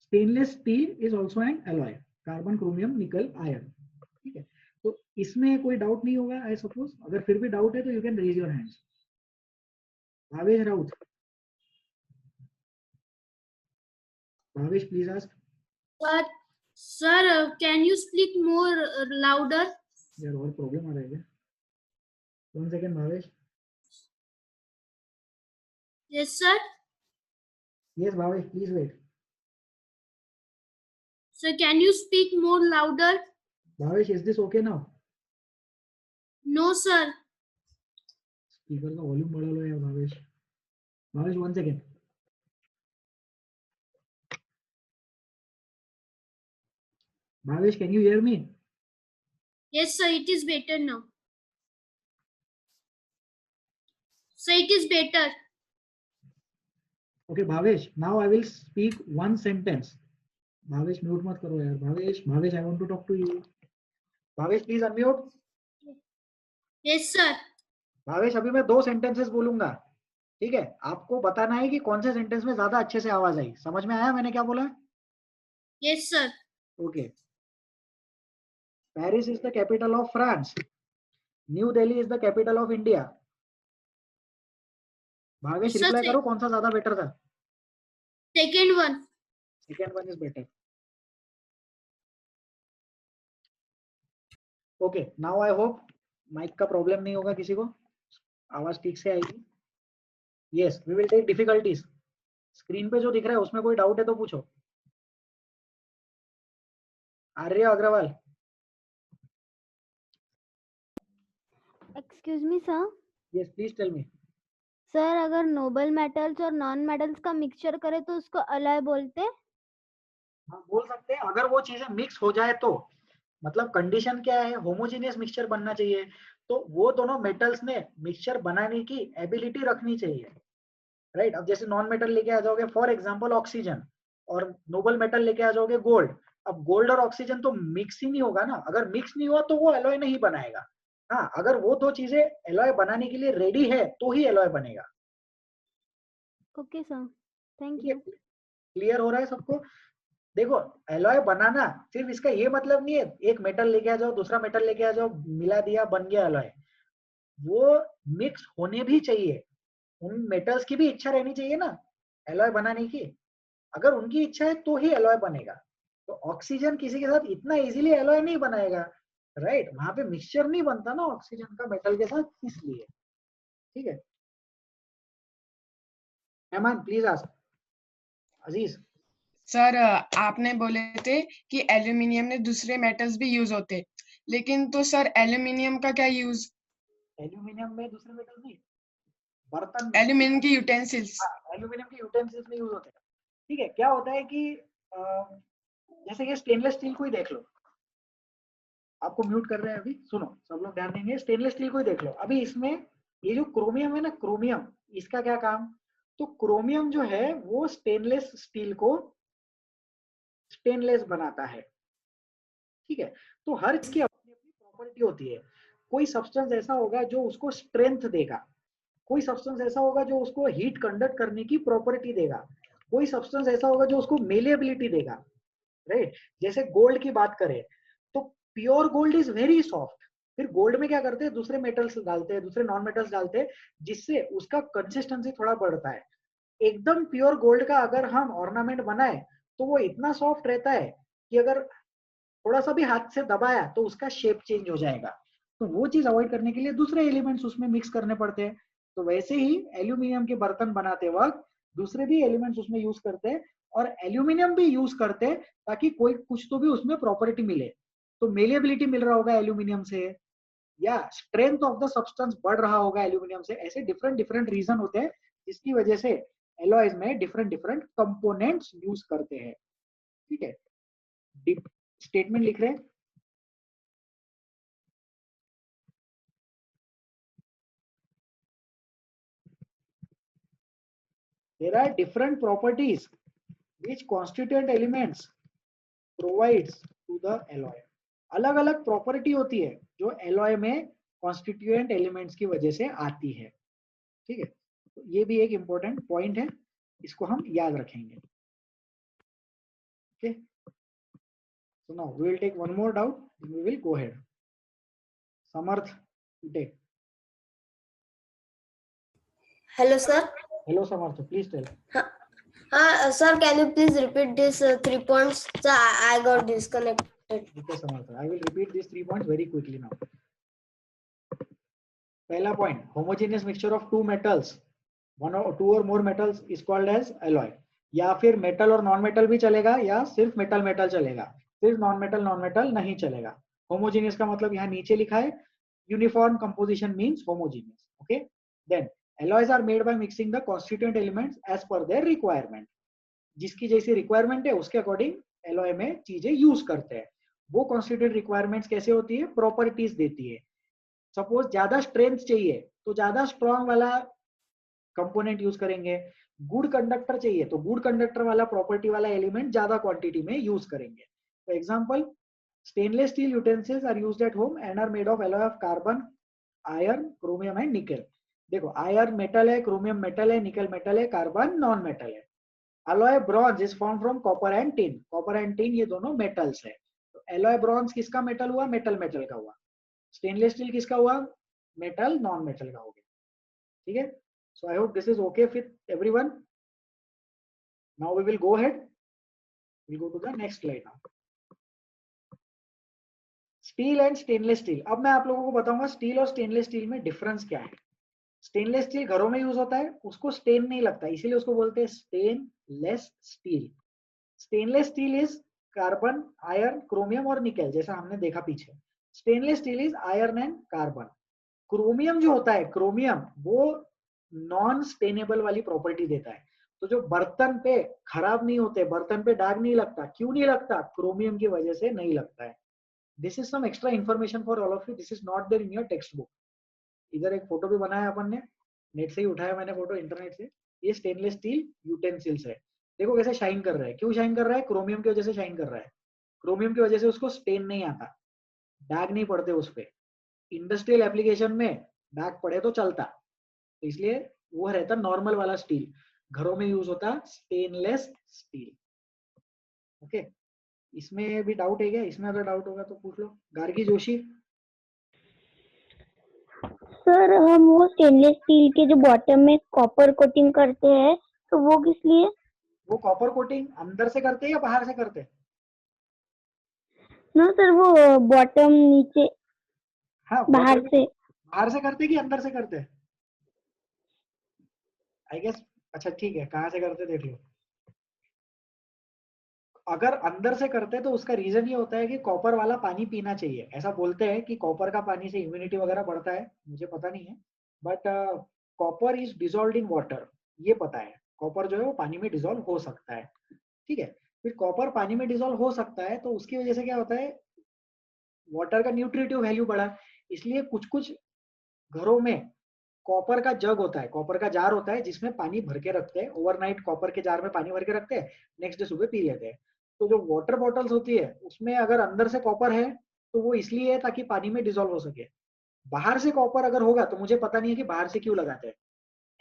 stainless steel is also an alloy, carbon, chromium, nickel, iron. ठीक है, तो इसमें कोई डाउट नहीं होगा आई सपोज। अगर फिर भी डाउट है तो you can raise your hands. Bhavesh Raut, Bhavesh please ask. Sir, can you speak more louder? यार और प्रॉब्लम आ रही है। 1 second Bhavesh. Yes, sir. Yes Bhavesh, please wait। Sir, can you speak more louder? Bhavesh, is this okay now? No, sir. Speaker का वॉल्यूम बढ़ा लो यार Bhavesh. Bhavesh 1 second। Bhavesh, can you hear me? Yes, sir. It is better now. Sir, it is better. Okay Bhavesh, now I will speak one sentence। Bhavesh mute मत करो यार। Bhavesh, Bhavesh, I want to talk to you। Bhavesh please unmute. Yes, sir. Bhavesh, अभी मैं 2 सेंटेंसेस बोलूंगा, ठीक है? आपको बताना है कि कौन से सेंटेंस में ज्यादा अच्छे से आवाज आई। समझ में आया मैंने क्या बोला? Yes, sir. Okay. Paris is the capital of France. New Delhi is the capital of India. Bhavesh Sir, reply करो, कौन सा ज्यादा बेटर था? Second one. Second one is better. Okay, now I hope mic का प्रॉब्लम नहीं होगा किसी को, आवाज ठीक से आएगी। Yes, we will take difficulties. Screen पे जो दिख रहा है उसमें कोई डाउट है तो पूछो। Arya Agarwal. Excuse me sir. Yes please tell me. Sir, अगर नोबल मेटल्स और नॉन मेटल्स का मिक्सचर करे तो उसको अलॉय बोलते? हाँ बोल सकते हैं, अगर वो चीजें मिक्स हो जाए तो। मतलब कंडीशन क्या है? होमोजेनियस मिक्सचर बनना चाहिए, तो वो दोनों मेटल्स में मिक्सचर बनाने की एबिलिटी रखनी चाहिए, राइट? अब जैसे नॉन मेटल लेके आ जाओगे फॉर एग्जांपल ऑक्सीजन, और नोबल मेटल लेके आ जाओगे गोल्ड। अब गोल्ड और ऑक्सीजन तो मिक्स ही नहीं होगा ना। अगर मिक्स नहीं हुआ तो वो एलॉय नहीं बनाएगा। हाँ, अगर वो 2 चीजें एलॉय बनाने के लिए रेडी है तो ही एलॉय बनेगा। Okay sir, thank you. Clear हो रहा है सबको? देखो, एलॉय बनाना सिर्फ इसका ये मतलब नहीं है एक मेटल लेके आ जाओ, दूसरा मेटल लेके आ जाओ, मिला दिया, बन गया एलॉय। वो मिक्स होने भी चाहिए। उन मेटल्स की भी इच्छा रहनी चाहिए ना एलॉय बनाने की। अगर उनकी इच्छा है तो ही एलॉय बनेगा। तो ऑक्सीजन किसी के साथ इतना इजीली एलॉय नहीं बनाएगा, राइट? वहां पे मिक्सचर नहीं बनता ना ऑक्सीजन का मेटल के साथ, इसलिए। ठीक है, एमान प्लीज आस्क। अजीज। सर, आपने बोले थे कि एल्यूमिनियम में दूसरे मेटल्स भी यूज होते, लेकिन तो सर एल्यूमिनियम का क्या यूज? एल्यूमिनियम में दूसरे मेटल नहीं, बर्तन, एल्यूमिनियम की यूटेंसिल्स। एल्यूमिनियम की यूटेंसिल्स में यूज होते हैं। ठीक है, क्या होता है कि जैसे ये स्टेनलेस स्टील को ही देख लो। आपको म्यूट कर रहे हैं अभी, सुनो सब लोग ध्यान देंगे। स्टेनलेस स्टील को ही देख लो। अभी इसमें ये जो क्रोमियम है ना, क्रोमियम, इसका क्या काम? तो क्रोमियम जो है वो स्टेनलेस स्टील को स्टेनलेस बनाता है। ठीक है, तो हर की अपनी अपनी प्रॉपर्टी होती है। कोई सब्सटेंस ऐसा होगा जो उसको स्ट्रेंथ देगा, कोई सब्सटेंस ऐसा होगा जो उसको हीट कंडक्ट करने की प्रॉपर्टी देगा, कोई सब्सटेंस ऐसा होगा जो उसको मेलेबिलिटी देगा, राइट? जैसे गोल्ड की बात करें तो pure gold is very soft. फिर गोल्ड में क्या करते हैं, दूसरे मेटल्स डालते हैं, दूसरे नॉन मेटल्स डालते हैं, जिससे उसका कंसिस्टेंसी थोड़ा बढ़ता है। एकदम प्योर गोल्ड का अगर हम ऑर्नामेंट बनाए तो वो इतना सॉफ्ट रहता है कि अगर थोड़ा सा भी हाथ से दबाया तो उसका शेप चेंज हो जाएगा। तो वो चीज अवॉइड करने के लिए दूसरे एलिमेंट्स उसमें मिक्स करने पड़ते हैं। तो वैसे ही एल्यूमिनियम के बर्तन बनाते वक्त दूसरे भी एलिमेंट्स उसमें यूज करते हैं, और एल्यूमिनियम भी यूज करते हैं ताकि कोई कुछ तो भी उसमें प्रॉपर्टी मिले। तो मेलेबिलिटी मिल रहा होगा एल्यूमिनियम से, या स्ट्रेंथ ऑफ द सब्सटेंस बढ़ रहा होगा एल्यूमिनियम से। ऐसे डिफरेंट डिफरेंट रीजन होते हैं जिसकी वजह से एलॉयज में डिफरेंट डिफरेंट कंपोनेंट्स यूज करते हैं। ठीक है, स्टेटमेंट लिख रहे हैं। There are different properties which constituent elements provides to the alloy. अलग अलग प्रॉपर्टी होती है जो एलॉय में कॉन्स्टिट्यूएंट एलिमेंट्स की वजह से आती है। ठीक है, तो ये भी एक इंपॉर्टेंट पॉइंट है, इसको हम याद रखेंगे। Okay, so now we will take one more doubt and we will go ahead. Samarth, you take. Hello, sir. Hello, Samarth. Please tell. Sir, can you please repeat these 3 points? Sir, I got disconnected. Okay, Samartha. I will repeat these 3 points very quickly now. पहला point, homogeneous mixture of two metals, one or two or more metals is called as alloy. या फिर मेटल और नॉन मेटल भी चलेगा या सिर्फ मेटल मेटल चलेगा, सिर्फ नॉन मेटल नहीं चलेगा. होमोजेनियस का मतलब यहाँ नीचे लिखा है, uniform composition means homogeneous. Okay, then alloys are made by mixing the constituent elements as per their requirement. जिसकी जैसी रिक्वायरमेंट है उसके अकॉर्डिंग एलॉय में चीजें यूज करते हैं. वो कॉन्स्टिट्यूएंट रिक्वायरमेंट्स कैसे होती है, प्रॉपर्टीज देती है. सपोज ज्यादा स्ट्रेंथ चाहिए तो ज्यादा स्ट्रॉन्ग वाला कंपोनेंट यूज करेंगे. गुड कंडक्टर चाहिए तो गुड कंडक्टर वाला प्रॉपर्टी वाला एलिमेंट ज्यादा क्वांटिटी में यूज करेंगे. For example, stainless steel utensils are used at home and are made of alloy of carbon, iron, chromium and nickel. देखो, आयरन मेटल है, क्रोमियम मेटल है, निकल मेटल है, कार्बन नॉन मेटल है. alloy bronze is formed from copper and tin. copper and tin ये दोनों metals है. तो alloy bronze किसका metal हुआ, metal का हुआ. stainless steel किसका हुआ, metal non metal का हो गया. ठीक है. So I hope this is okay with everyone. Now we will go ahead. We'll go to the next slide now. Steel and stainless steel. अब मैं आप लोगों को बताऊंगा स्टील और स्टेनलेस स्टील में डिफरेंस क्या है. स्टेनलेस स्टील घरों में यूज होता है, उसको स्टेन नहीं लगता, इसीलिए उसको बोलते हैं stainless steel. Stainless steel is carbon, iron, chromium और निकल, जैसा हमने देखा पीछे. Stainless steel is iron and carbon. Chromium जो होता है, क्रोमियम वो नॉन स्टेनेबल वाली प्रॉपर्टी देता है. तो जो बर्तन पे खराब नहीं होते, बर्तन पे दाग नहीं लगता, क्यों नहीं लगता, क्रोमियम की वजह से नहीं लगता है. This is some extra information for all of you. This is not there in your textbook. इधर एक फोटो भी बनाया अपन ने, नेट से ही उठाया मैंने फोटो, इंटरनेट से. ये स्टेनलेस स्टील यूटेंसिल्स है. देखो कैसे शाइन कर रहा है. क्यों शाइन कर रहा है, क्रोमियम की वजह से शाइन कर रहा है. क्रोमियम की वजह से उसको स्टेन नहीं आता, दाग नहीं पड़ते उस पे. इंडस्ट्रियल एप्लीकेशन में दाग पड़े तो चलता, तो इसलिए वो रहता नॉर्मल वाला स्टील. घरों में यूज होता स्टेनलेस स्टील. ओके, इसमें भी डाउट है क्या? इसमें अगर डाउट होगा तो पूछ लो. गार्गी जोशी. सर, हम वो स्टेनलेस स्टील के जो बॉटम में कॉपर कोटिंग करते हैं, तो वो किस लिए? वो कॉपर कोटिंग अंदर से करते हैं या बाहर से करते हैं? ना सर, वो बॉटम नीचे. हाँ, बाहर से. बाहर से करते कि अंदर से करते? I guess. अच्छा ठीक है, कहाँ से करते देख लो. अगर अंदर से करते तो उसका रीजन ये होता है कि कॉपर वाला पानी पीना चाहिए. ऐसा बोलते हैं कि कॉपर का पानी से इम्यूनिटी वगैरह बढ़ता है, मुझे पता नहीं है, but copper is dissolved in water, ये पता है. कॉपर जो है वो पानी में डिसॉल्व हो सकता है. ठीक है, फिर कॉपर पानी में डिसॉल्व हो सकता है तो उसकी वजह से क्या होता है, वाटर का न्यूट्रिटिव वैल्यू बढ़ा. इसलिए कुछ कुछ घरों में कॉपर का जग होता है, कॉपर का जार होता है जिसमें पानी भर के रखते हैं. ओवरनाइट कॉपर के जार में पानी भर के रखते हैं, नेक्स्ट डे सुबह पी लेते हैं. तो जो वाटर बॉटल्स होती है उसमें अगर अंदर से कॉपर है तो वो इसलिए है ताकि पानी में डिसॉल्व हो सके. बाहर से कॉपर अगर होगा तो मुझे पता नहीं है कि बाहर से क्यों लगाते हैं.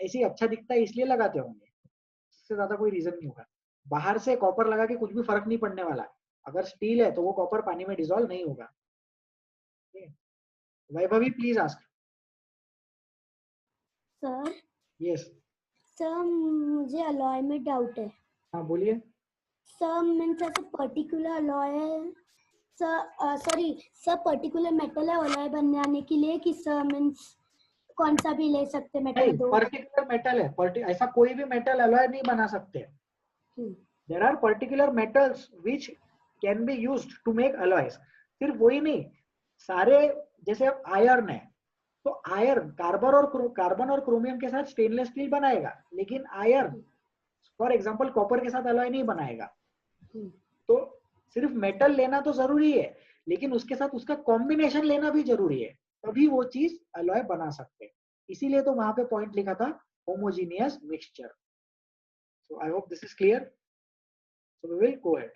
ऐसे ही अच्छा दिखता है इसलिए लगाते होंगे, इससे ज्यादा कोई रीजन नहीं होगा. बाहर से कॉपर लगा के कुछ भी फर्क नहीं पड़ने वाला. अगर स्टील है तो वो कॉपर पानी में डिसॉल्व नहीं होगा. Vaibhavi please ask. Sir. Yes sir, मुझे अलॉय में डाउट है. हाँ बोलिए. सर, मीन्स ऐसे पर्टिकुलर अलॉय है sir, sorry sir, particular metal है अलॉय बनाने के लिए कि सर मीन्स कौन सा भी ले सकते मेटल? दो पर्टिकुलर मेटल है, ऐसा कोई भी मेटल अलॉय नहीं बना सकते. There are particular metals which can be used to make alloys. सिर्फ वही नहीं, सारे जैसे आयरन है तो आयरन कार्बन और क्रोमियम के साथ स्टेनलेस स्टील बनाएगा, लेकिन आयरन फॉर एग्जांपल कॉपर के साथ अलॉय नहीं बनाएगा. तो सिर्फ मेटल लेना तो जरूरी है, लेकिन उसके साथ उसका कॉम्बिनेशन लेना भी जरूरी है, तभी वो चीज अलॉय बना सकते हैं. इसीलिए तो वहां पे पॉइंट लिखा था homogeneous mixture. So I hope this is clear. So we will go ahead.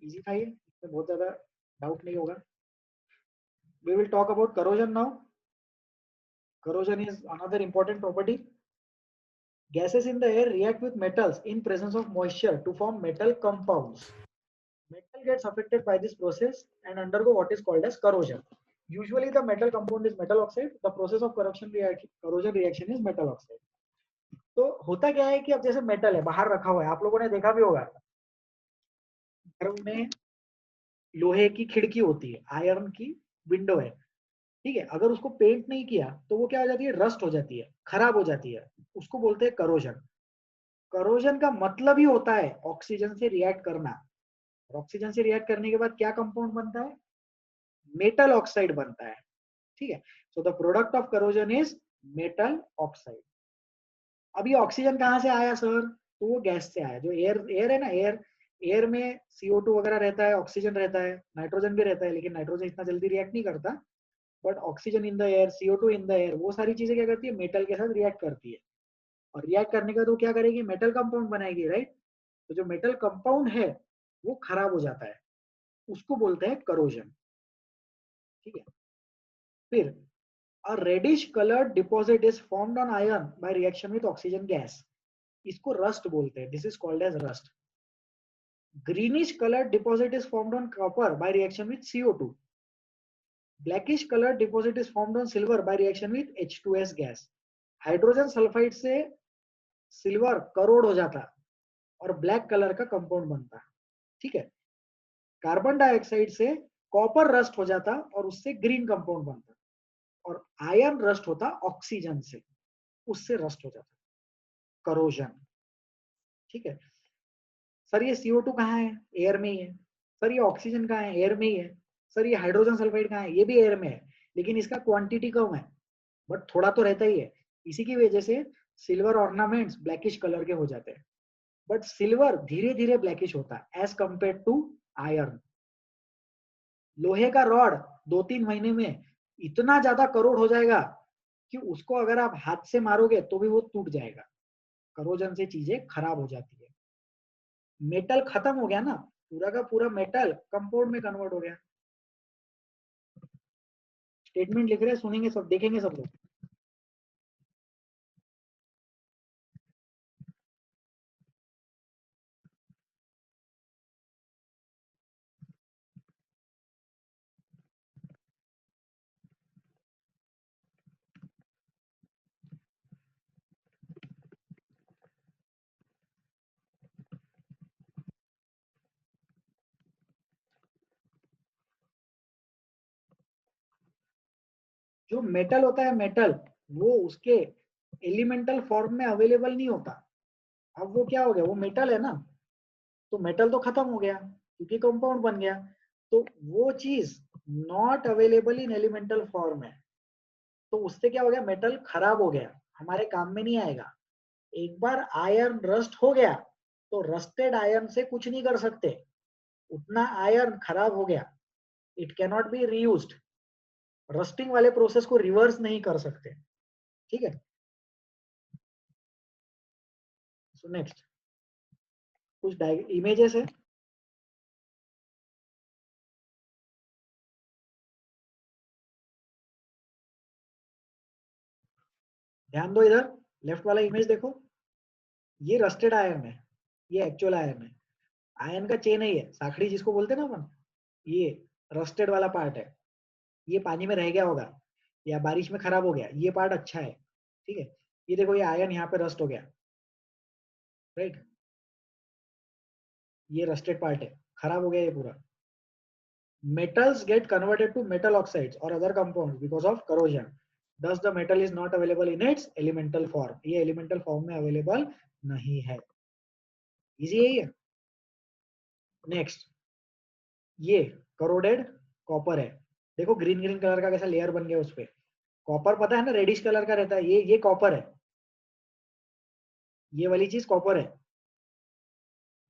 Easy था ये, इसमें बहुत ज्यादा डाउट नहीं होगा. We will talk about corrosion now. Corrosion is another important property. Gases in the air react with metals in presence of moisture to form metal compounds. Metal gets affected by this process and undergo what is called as corrosion. Usually the metal compound is metal oxide. The process of corrosion reaction is metal oxide. तो होता क्या है कि अब जैसे मेटल है बाहर रखा हुआ है, आप लोगों ने देखा भी होगा घर में लोहे की खिड़की होती है, आयरन की विंडो है, ठीक है, अगर उसको पेंट नहीं किया तो वो क्या हो जाती है, रस्ट हो जाती है, खराब हो जाती है, उसको बोलते हैं करोजन। करोजन का मतलब ही होता है ऑक्सीजन से रिएक्ट करना, और ऑक्सीजन से रिएक्ट करने के बाद क्या कंपाउंड बनता है, मेटल ऑक्साइड बनता है, ठीक है। So the product of corrosion is metal oxide. अब ये ऑक्सीजन कहाँ से आया सर, तो वो गैस से आया, जो एयर है ना, एयर में CO2 वगैरह रहता है, ऑक्सीजन रहता है, नाइट्रोजन भी रहता है, लेकिन नाइट्रोजन इतना जल्दी रिएक्ट नहीं करता, but oxygen in the air, CO2 in the air, वो सारी चीजें क्या करती है, मेटल के साथ रिएक्ट करती है, और रिएक्ट करने का तो क्या करेगी, मेटल कंपाउंड बनाएगी, राइट। तो जो मेटल कंपाउंड है वो खराब हो जाता है, उसको बोलते हैं करोजन, ठीक है। फिर a reddish colored deposit is formed on iron by reaction with oxygen gas, इसको rust बोलते हैं, this is called as rust. Greenish colored deposit is formed on copper by reaction with CO2. Blackish colored deposit is formed on silver by reaction with H2S gas. Hydrogen sulphide से सिल्वर करोड हो जाता और ब्लैक कलर का कंपाउंड बनता, ठीक है। कार्बन डाइऑक्साइड से कॉपर रस्ट हो जाता और उससे ग्रीन कंपाउंड बनता, और आयरन रस्ट होता ऑक्सीजन से, उससे रस्ट हो जाता, करोजन, ठीक है। सर ये CO2 कहाँ है, एयर में ही है। सर ये ऑक्सीजन कहाँ है, एयर में ही है। सर ये हाइड्रोजन सल्फाइड कहाँ है, ये भी एयर में है, लेकिन इसका क्वांटिटी कम है, बट थोड़ा तो रहता ही है। इसी की वजह से सिल्वर ऑर्नामेंट्स ब्लैकिश कलर के हो जाते हैं, बट सिल्वर धीरे धीरे ब्लैकिश होता है एज कंपेयर टू आयरन। लोहे का रॉड 2-3 महीने में इतना ज्यादा करोड़ हो जाएगा कि उसको अगर आप हाथ से मारोगे तो भी वो टूट जाएगा, करोजन से चीजें खराब हो जाती है। मेटल खत्म हो गया ना, पूरा का पूरा मेटल कंपाउंड में कन्वर्ट हो गया। स्टेटमेंट लिख रहे हैं, सुनेंगे सब, देखेंगे सब लोग। जो मेटल होता है, मेटल वो उसके एलिमेंटल फॉर्म में अवेलेबल नहीं होता। अब वो क्या हो गया, वो मेटल है ना, तो मेटल तो खत्म हो गया क्योंकि कंपाउंड बन गया, तो वो चीज not available in elemental form है, तो उससे क्या हो गया, मेटल खराब हो गया, हमारे काम में नहीं आएगा। एक बार आयरन रस्ट हो गया तो रस्टेड आयरन से कुछ नहीं कर सकते, उतना आयरन खराब हो गया, it cannot be reused. Rusting वाले प्रोसेस को रिवर्स नहीं कर सकते, ठीक है। सो नेक्स्ट कुछ इमेजेस है, ध्यान दो इधर, लेफ्ट वाला इमेज देखो, ये रस्टेड आयरन है, ये एक्चुअल आयरन है, आयरन का चेन है ये, साखड़ी जिसको बोलते हैं ना अपन, ये रस्टेड वाला पार्ट है, ये पानी में रह गया होगा या बारिश में खराब हो गया, ये पार्ट अच्छा है, ठीक है। ये देखो ये आयरन यहाँ पे रस्ट हो गया, राइट, ये रस्टेड पार्ट है, खराब हो गया ये पूरा। Metals get converted to metal oxides or other compounds because of corrosion. Thus the metal is not available in its elemental form. ये elemental form में available नहीं है। Easy है ये। Next, ये corroded copper है। देखो ग्रीन ग्रीन कलर का कैसा लेयर बन गया उस पे। कॉपर पता है ना रेडिश कलर का रहता है, ये कॉपर है, ये वाली चीज कॉपर है,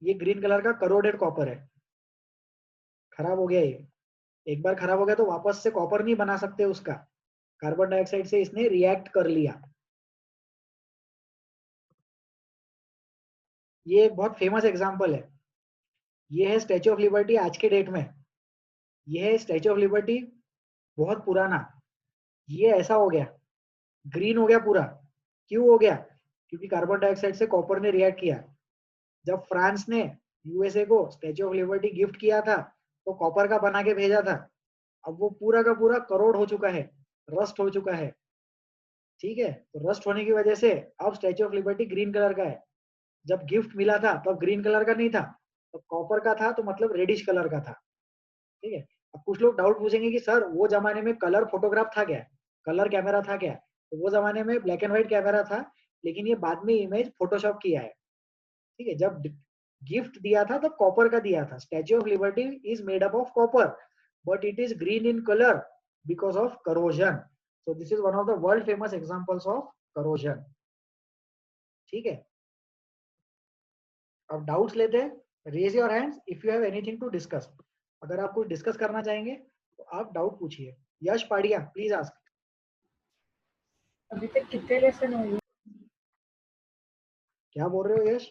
ये ग्रीन कलर का करोडेड कॉपर है। खराब हो गया ये, एक बार खराब हो गया तो वापस से कॉपर नहीं बना सकते उसका, कार्बन डाइऑक्साइड से इसने रिएक्ट कर लिया। ये एक बहुत फेमस एग्जांपल है, ये है स्टैच्यू ऑफ लिबर्टी आज के डेट में, ये है स्टैच्यू ऑफ लिबर्टी बहुत पुराना, ये ऐसा हो गया, ग्रीन हो गया पूरा। क्यों हो गया? क्योंकि कार्बन डाइऑक्साइड से कॉपर ने रिएक्ट किया। जब फ्रांस ने यूएसए को स्टैच्यू ऑफ लिबर्टी गिफ्ट किया था तो कॉपर का बना के भेजा था, अब वो पूरा का पूरा करोड़ हो चुका है, रस्ट हो चुका है, ठीक है, तो रस्ट होने की वजह से अब statue of liberty green colour का है। जब गिफ्ट मिला था तब ग्रीन कलर का नहीं था, तो कॉपर का था, तो मतलब रेडिश कलर का था। ठीक है, अब कुछ लोग डाउट पूछेंगे कि सर वो जमाने में कलर फोटोग्राफ था क्या, कलर कैमरा था क्या? तो वो जमाने में ब्लैक एंड व्हाइट कैमरा था, लेकिन ये बाद में इमेज फोटोशॉप किया है। ठीक है, जब गिफ्ट दिया था तब कॉपर का दिया था। Statue of Liberty is made up of copper, but it is green in colour because of corrosion. So this is one of the world famous examples of corrosion. ठीक है, अब डाउट्स लेते हैं। Raise your hands if you have anything to discuss. अगर आप कुछ डिस्कस करना चाहेंगे तो आप डाउट पूछिए। यश पाड़िया, प्लीज आस्क। अभी तक कितने लेसन हो गए? क्या बोल रहे हो यश?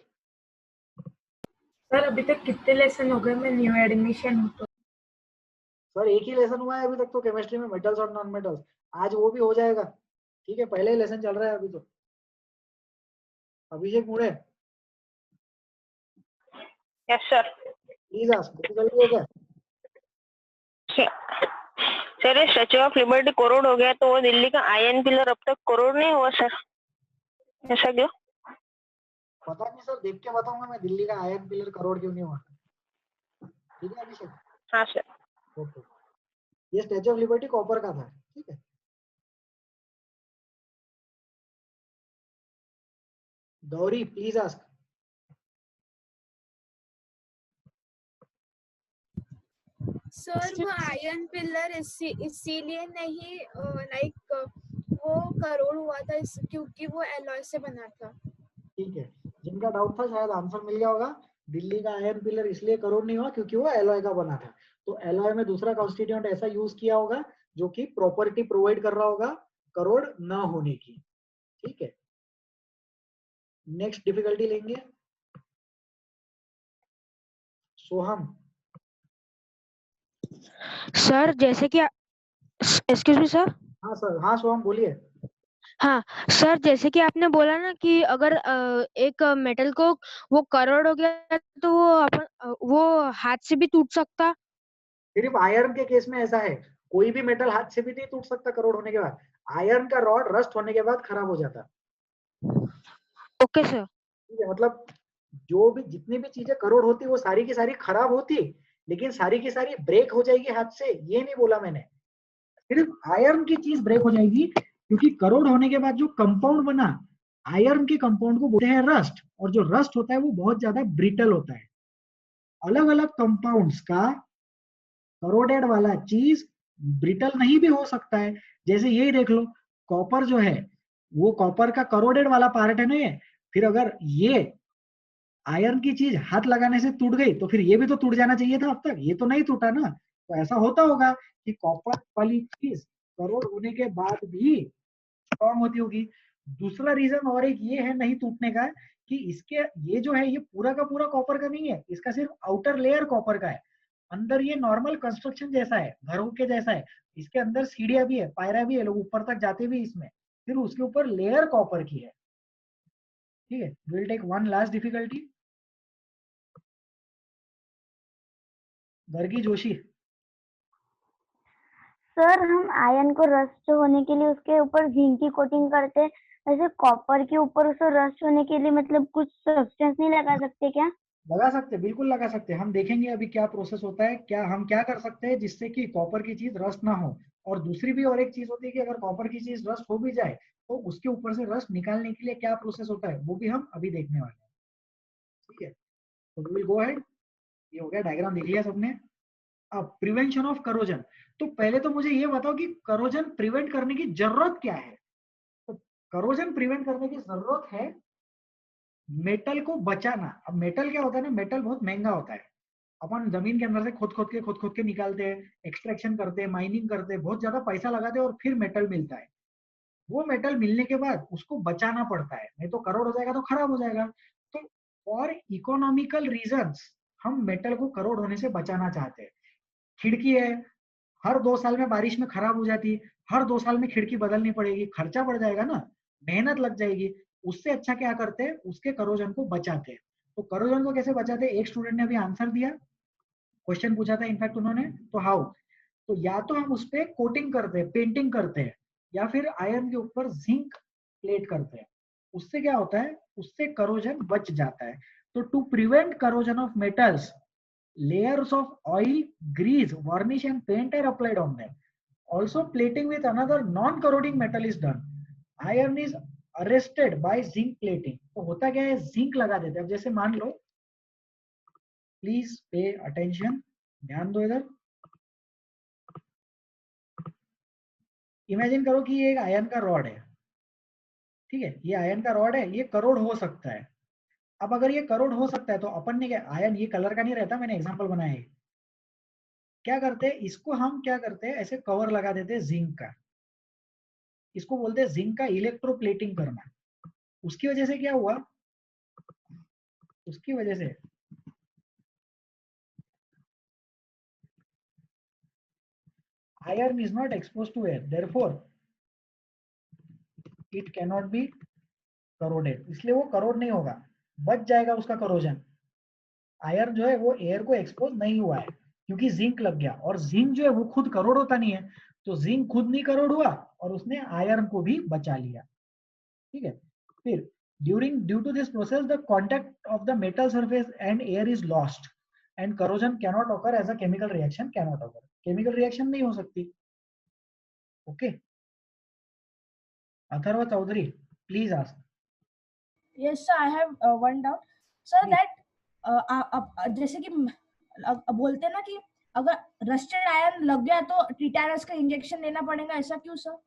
सर अभी तक कितने लेसन हो गए? मैं न्यू एडमिशन हूँ तो। सर एक ही लेसन हुआ है अभी तक तो केमिस्ट्री में, मेटल्स और नॉन मेटल्स। आज वो भी हो जाएगा। ठीक है, पहले ही लेसन चल रहा है अभी तो। अभिषेक मुड़े। Yes sir. Please ask. जल्दी हो गया। सर ये स्टैच्यू ऑफ लिबर्टी करोड़ हो गया, तो वो दिल्ली का आयरन पिलर अब तक करोड़ नहीं हुआ सर, ऐसा क्यों? पता नहीं सर, देख के बताऊंगा मैं दिल्ली का आयरन पिलर करोड़ क्यों नहीं हुआ। ठीक है अभिषेक? हाँ सर। ओके, ये स्टैच्यू ऑफ लिबर्टी कॉपर का था। ठीक है, गौरी प्लीज आस्क। सर वो आयरन पिलर इसीलिए नहीं लाइक वो करोड़ हुआ था क्योंकि वो एलॉय से बना था। ठीक है, जिनका डाउट था शायद आंसर मिल गया होगा। दिल्ली का आयरन पिलर इसलिए करोड़ नहीं हुआ क्योंकि वो एलॉय का बना था। तो एलॉय में दूसरा कॉन्स्टिट्यूएंट ऐसा यूज किया होगा जो कि प्रॉपर्टी प्रोवाइड कर रहा होगा करोड़ न होने की। ठीक है, नेक्स्ट डिफिकल्टी लेंगे सोहम। सर जैसे कि एक्सक्यूज मी सर। हाँ सर, हाँ सोहम बोलिए। हाँ सर, जैसे कि आपने बोला ना कि अगर एक मेटल को वो करोड़ हो गया तो वो हाथ से भी टूट सकता। सिर्फ आयरन के केस में ऐसा है, कोई भी मेटल हाथ से भी नहीं टूट सकता करोड़ होने के बाद। आयरन का रॉड रस्ट होने के बाद खराब हो जाता। Okay sir. ठीक है, मतलब जो भी जितनी भी चीजें करोड़ होती वो सारी की सारी खराब होती, लेकिन सारी की सारी ब्रेक हो जाएगी हाथ से, ये नहीं बोला मैंने। सिर्फ आयरन की चीज ब्रेक हो जाएगी, क्योंकि करोड़ होने के बाद जो कंपाउंड बना आयरन के कंपाउंड को बोलते हैं रस्ट, और जो रस्ट होता है वो बहुत ज्यादा ब्रिटल होता है। अलग अलग कंपाउंड्स का करोडेड वाला चीज ब्रिटल नहीं भी हो सकता है। जैसे यही देख लो, कॉपर जो है वो कॉपर का करोडेड वाला पार्ट है ना ये। फिर अगर ये आयरन की चीज हाथ लगाने से टूट गई तो फिर ये भी तो टूट जाना चाहिए था अब तक, ये तो नहीं टूटा ना। तो ऐसा होता होगा कि कॉपर वाली चीज करोड़ होने के बाद भी स्ट्रॉन्ग होती होगी। दूसरा रीजन और एक ये है नहीं टूटने का कि इसके ये जो है ये पूरा का पूरा कॉपर का नहीं है, इसका सिर्फ आउटर लेयर कॉपर का है। अंदर ये नॉर्मल कंस्ट्रक्शन जैसा है, घरों के जैसा है। इसके अंदर सीढ़ियां भी है, पायरा भी है, लोग ऊपर तक जाते भी इसमें। फिर उसके ऊपर लेयर कॉपर की है। ठीक है, will take one last difficulty. Gargi Joshi. Sir हम आयरन को रस्ट होने के लिए उसके ऊपर जिंक की कोटिंग करते हैं, वैसे कॉपर के ऊपर उसे रस्ट होने के लिए मतलब कुछ सब्सटेंस नहीं लगा सकते क्या? लगा सकते, बिल्कुल लगा सकते। हम देखेंगे अभी क्या प्रोसेस होता है, क्या हम क्या कर सकते हैं जिससे कि कॉपर की चीज रस्ट ना हो। और दूसरी भी और एक चीज होती है कि अगर कॉपर की चीज रस्ट हो भी जाए तो उसके ऊपर से रस्ट निकालने के लिए क्या प्रोसेस होता है वो भी हम अभी देखने वाले हैं। ठीक है, तो वी विल गो अहेड। ये हो गया, डायग्राम देख लिया सबने। अब प्रिवेंशन ऑफ करोजन। तो पहले तो मुझे ये बताओ कि करोजन प्रिवेंट करने की जरूरत क्या है। तो करोजन प्रिवेंट करने की जरूरत है मेटल को बचाना। अब मेटल क्या होता है ना, मेटल बहुत महंगा होता है। अपन जमीन के अंदर से खोद के निकालते हैं, एक्सट्रैक्शन करते हैं, माइनिंग करते हैं, बहुत ज्यादा पैसा लगाते हैं और फिर मेटल मिलता है। वो मेटल मिलने के बाद उसको बचाना पड़ता है, नहीं तो करोड़ हो जाएगा तो खराब हो जाएगा। तो फॉर इकोनॉमिकल रीजंस हम मेटल को करोड़ होने से बचाना चाहते हैं। खिड़की है, हर 2 साल में बारिश में खराब हो जाती है, हर 2 साल में खिड़की बदलनी पड़ेगी, खर्चा बढ़ जाएगा ना, मेहनत लग जाएगी। उससे अच्छा क्या करते हैं, उसके करोजन को बचाते हैं। तो करोजन को कैसे बचाते हैं, एक स्टूडेंट ने अभी आंसर दिया, क्वेश्चन पूछा था इनफैक्ट उन्होंने, तो हाउ। तो या तो हम उस पर कोटिंग करते हैं, पेंटिंग करते हैं, या फिर आयरन के ऊपर जिंक प्लेट करते हैं, उससे क्या होता है, उससे करोजन बच जाता है। तो to prevent corrosion of metals, layers of oil, grease, varnish and paint are applied on them. Also plating with another non-corroding metal is done. Iron is arrested by zinc plating. तो होता क्या है, जिंक लगा देते हैं। अब जैसे मान लो, प्लीज पे अटेंशन, ध्यान दो इधर। इमेजिन करो कि ये एक आयरन का रॉड है, ठीक है, ये आयरन का रॉड है, ये करोड़ हो सकता है। अब अगर ये करोड़ हो सकता है तो अपन ने क्या, आयरन ये कलर का नहीं रहता, मैंने एग्जांपल बनाया है, क्या करते हैं, इसको हम क्या करते हैं, ऐसे कवर लगा देते हैं जिंक का। इसको बोलते हैं जिंक का इलेक्ट्रोप्लेटिंग करना। उसकी वजह से क्या हुआ, उसकी वजह से iron is not expose to air, therefore it can not be corroded, इसलिए वो करोड नहीं होगा, बच जाएगा उसका करोजन। आयरन जो है वो एयर को एक्सपोज नहीं हुआ है क्योंकि जिंक लग गया, और जिंक जो है वो खुद करोड़ होता नहीं है, तो जिंक खुद नहीं करोड़ हुआ और उसने आयरन को भी बचा लिया, ठीक है। फिर due to this process the contact of the metal surface and air is lost and corrosion cannot occur as a chemical reaction cannot occur, chemical reaction नहीं हो सकती। Okay, Atharva Chaudhary please ask. Yes, sir. I have one doubt, sir. That जैसे कि बोलते हैं ना कि अगर रस्टेड आयरन लग गया तो टिटेनस का इंजेक्शन लेना पड़ेगा, ऐसा क्यों सर?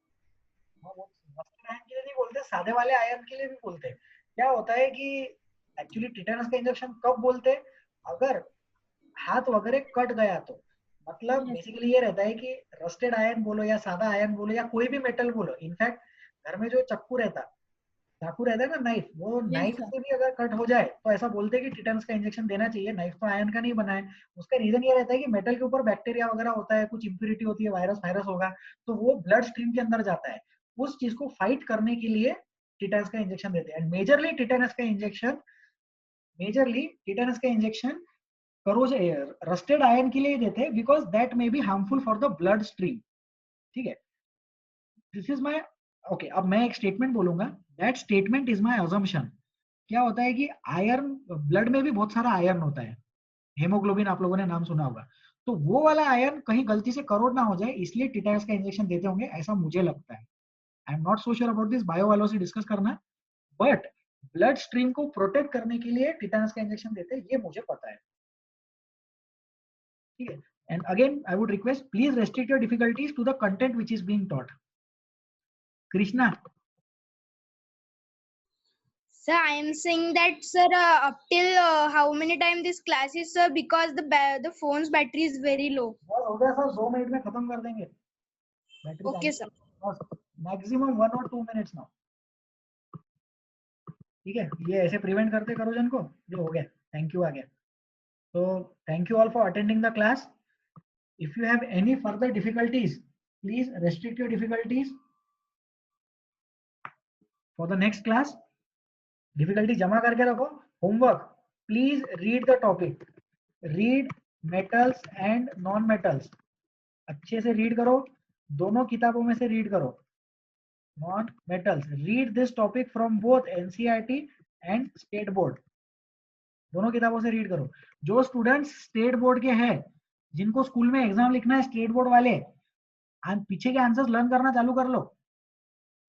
रस्टेड आयरन के लिए नहीं बोलते, सादे वाले आयरन के लिए भी बोलते हैं। क्या होता है कि एक्चुअली टिटेनस का इंजेक्शन कब बोलते हैं, अगर हाथ वगैरह कट गया तो, मतलब बेसिकली ये रहता है कि रस्टेड आयरन बोलो या सादा आयरन बोलो या कोई भी मेटल बोलो, इनफैक्ट घर में जो चाकू रहता है ना, नाइफ, वो नाइफ से भी अगर कट हो जाए तो ऐसा बोलते हैं कि टिटेनस का इंजेक्शन देना चाहिए। नाइफ तो आयरन का नहीं बना है, उसका रीजन ये रहता है कि मेटल के ऊपर बैक्टीरिया वगैरह होता है, कुछ इंप्यूरिटी होती है, वायरस होगा, तो वो ब्लड स्ट्रीम के अंदर जाता है, उस चीज को फाइट करने के लिए टिटेनस का इंजेक्शन देते हैं। मेजरली टिटेनस का इंजेक्शन रस्टेड आयरन के लिए देते हैं because that may be harmful for the blood stream, ठीक है। This is my okay. अब मैं एक स्टेटमेंट बोलूंगा, that statement is my assumption. क्या होता है कि आयरन, ब्लड में भी बहुत सारा आयरन होता है, हेमोग्लोबिन आप लोगों ने नाम सुना होगा, तो वो वाला आयरन कहीं गलती से करोड़ ना हो जाए इसलिए टिटेनस का इंजेक्शन देते होंगे, ऐसा मुझे लगता है। आई am not so sure about this, bio वालों से डिस्कस करना, बट ब्लड स्ट्रीम को प्रोटेक्ट करने के लिए टिटेनस का इंजेक्शन देते हैं, ये मुझे पता है, ठीक है। And again I would request, please restrict your difficulties to the content which is being taught. Krishna. Sir, I am saying that, sir, up till how many time this class is, sir, because the phone's battery is very low. हो गया सर, 2 मिनट में खत्म कर देंगे। Okay, sir. Maximum 1 or 2 minutes now, ठीक है। ये ऐसे प्रिवेंट करते करोजन को, जो हो गया। थैंक यू आ गया। तो thank you all for attending the class. If you have any further difficulties, please restrict your difficulties for the next class। Difficulty जमा करके रखो। Homework, please read the topic, read metals and non metals, अच्छे से रीड करो, दोनों किताबों में से रीड करो। Non metals, read this topic from both NCERT and state board, दोनों किताबों से रीड करो। जो स्टूडेंट्स स्टेट बोर्ड के हैं, जिनको स्कूल में एग्जाम लिखना है स्टेट बोर्ड वाले, पीछे के आंसर्स लर्न करना चालू कर लो,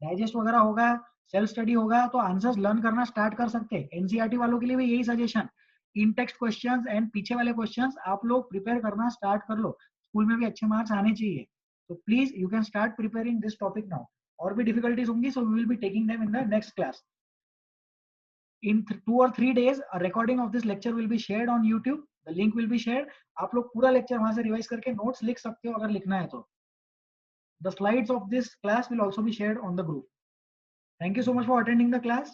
डाइजेस्ट वगैरह होगा, सेल्फ स्टडी होगा, तो आंसर्स लर्न करना स्टार्ट कर सकते हैं। एनसीईआरटी वालों के लिए भी यही suggestion, in text questions and पीछे वाले क्वेश्चंस आप लोग प्रिपेयर करना स्टार्ट कर लो, स्कूल में भी अच्छे मार्क्स आने चाहिए। तो please you can start preparing this topic now. और भी डिफिकल्टीज होंगी, so we will be taking them in the next class. In 2 or 3 days a recording of this lecture will be shared on YouTube, the link will be shared। आप लोग पूरा लेक्चर वहां से रिवाइज करके नोट्स लिख सकते हो अगर लिखना है तो। The slides of this class will also be shared on the group। Thank you so much for attending the class।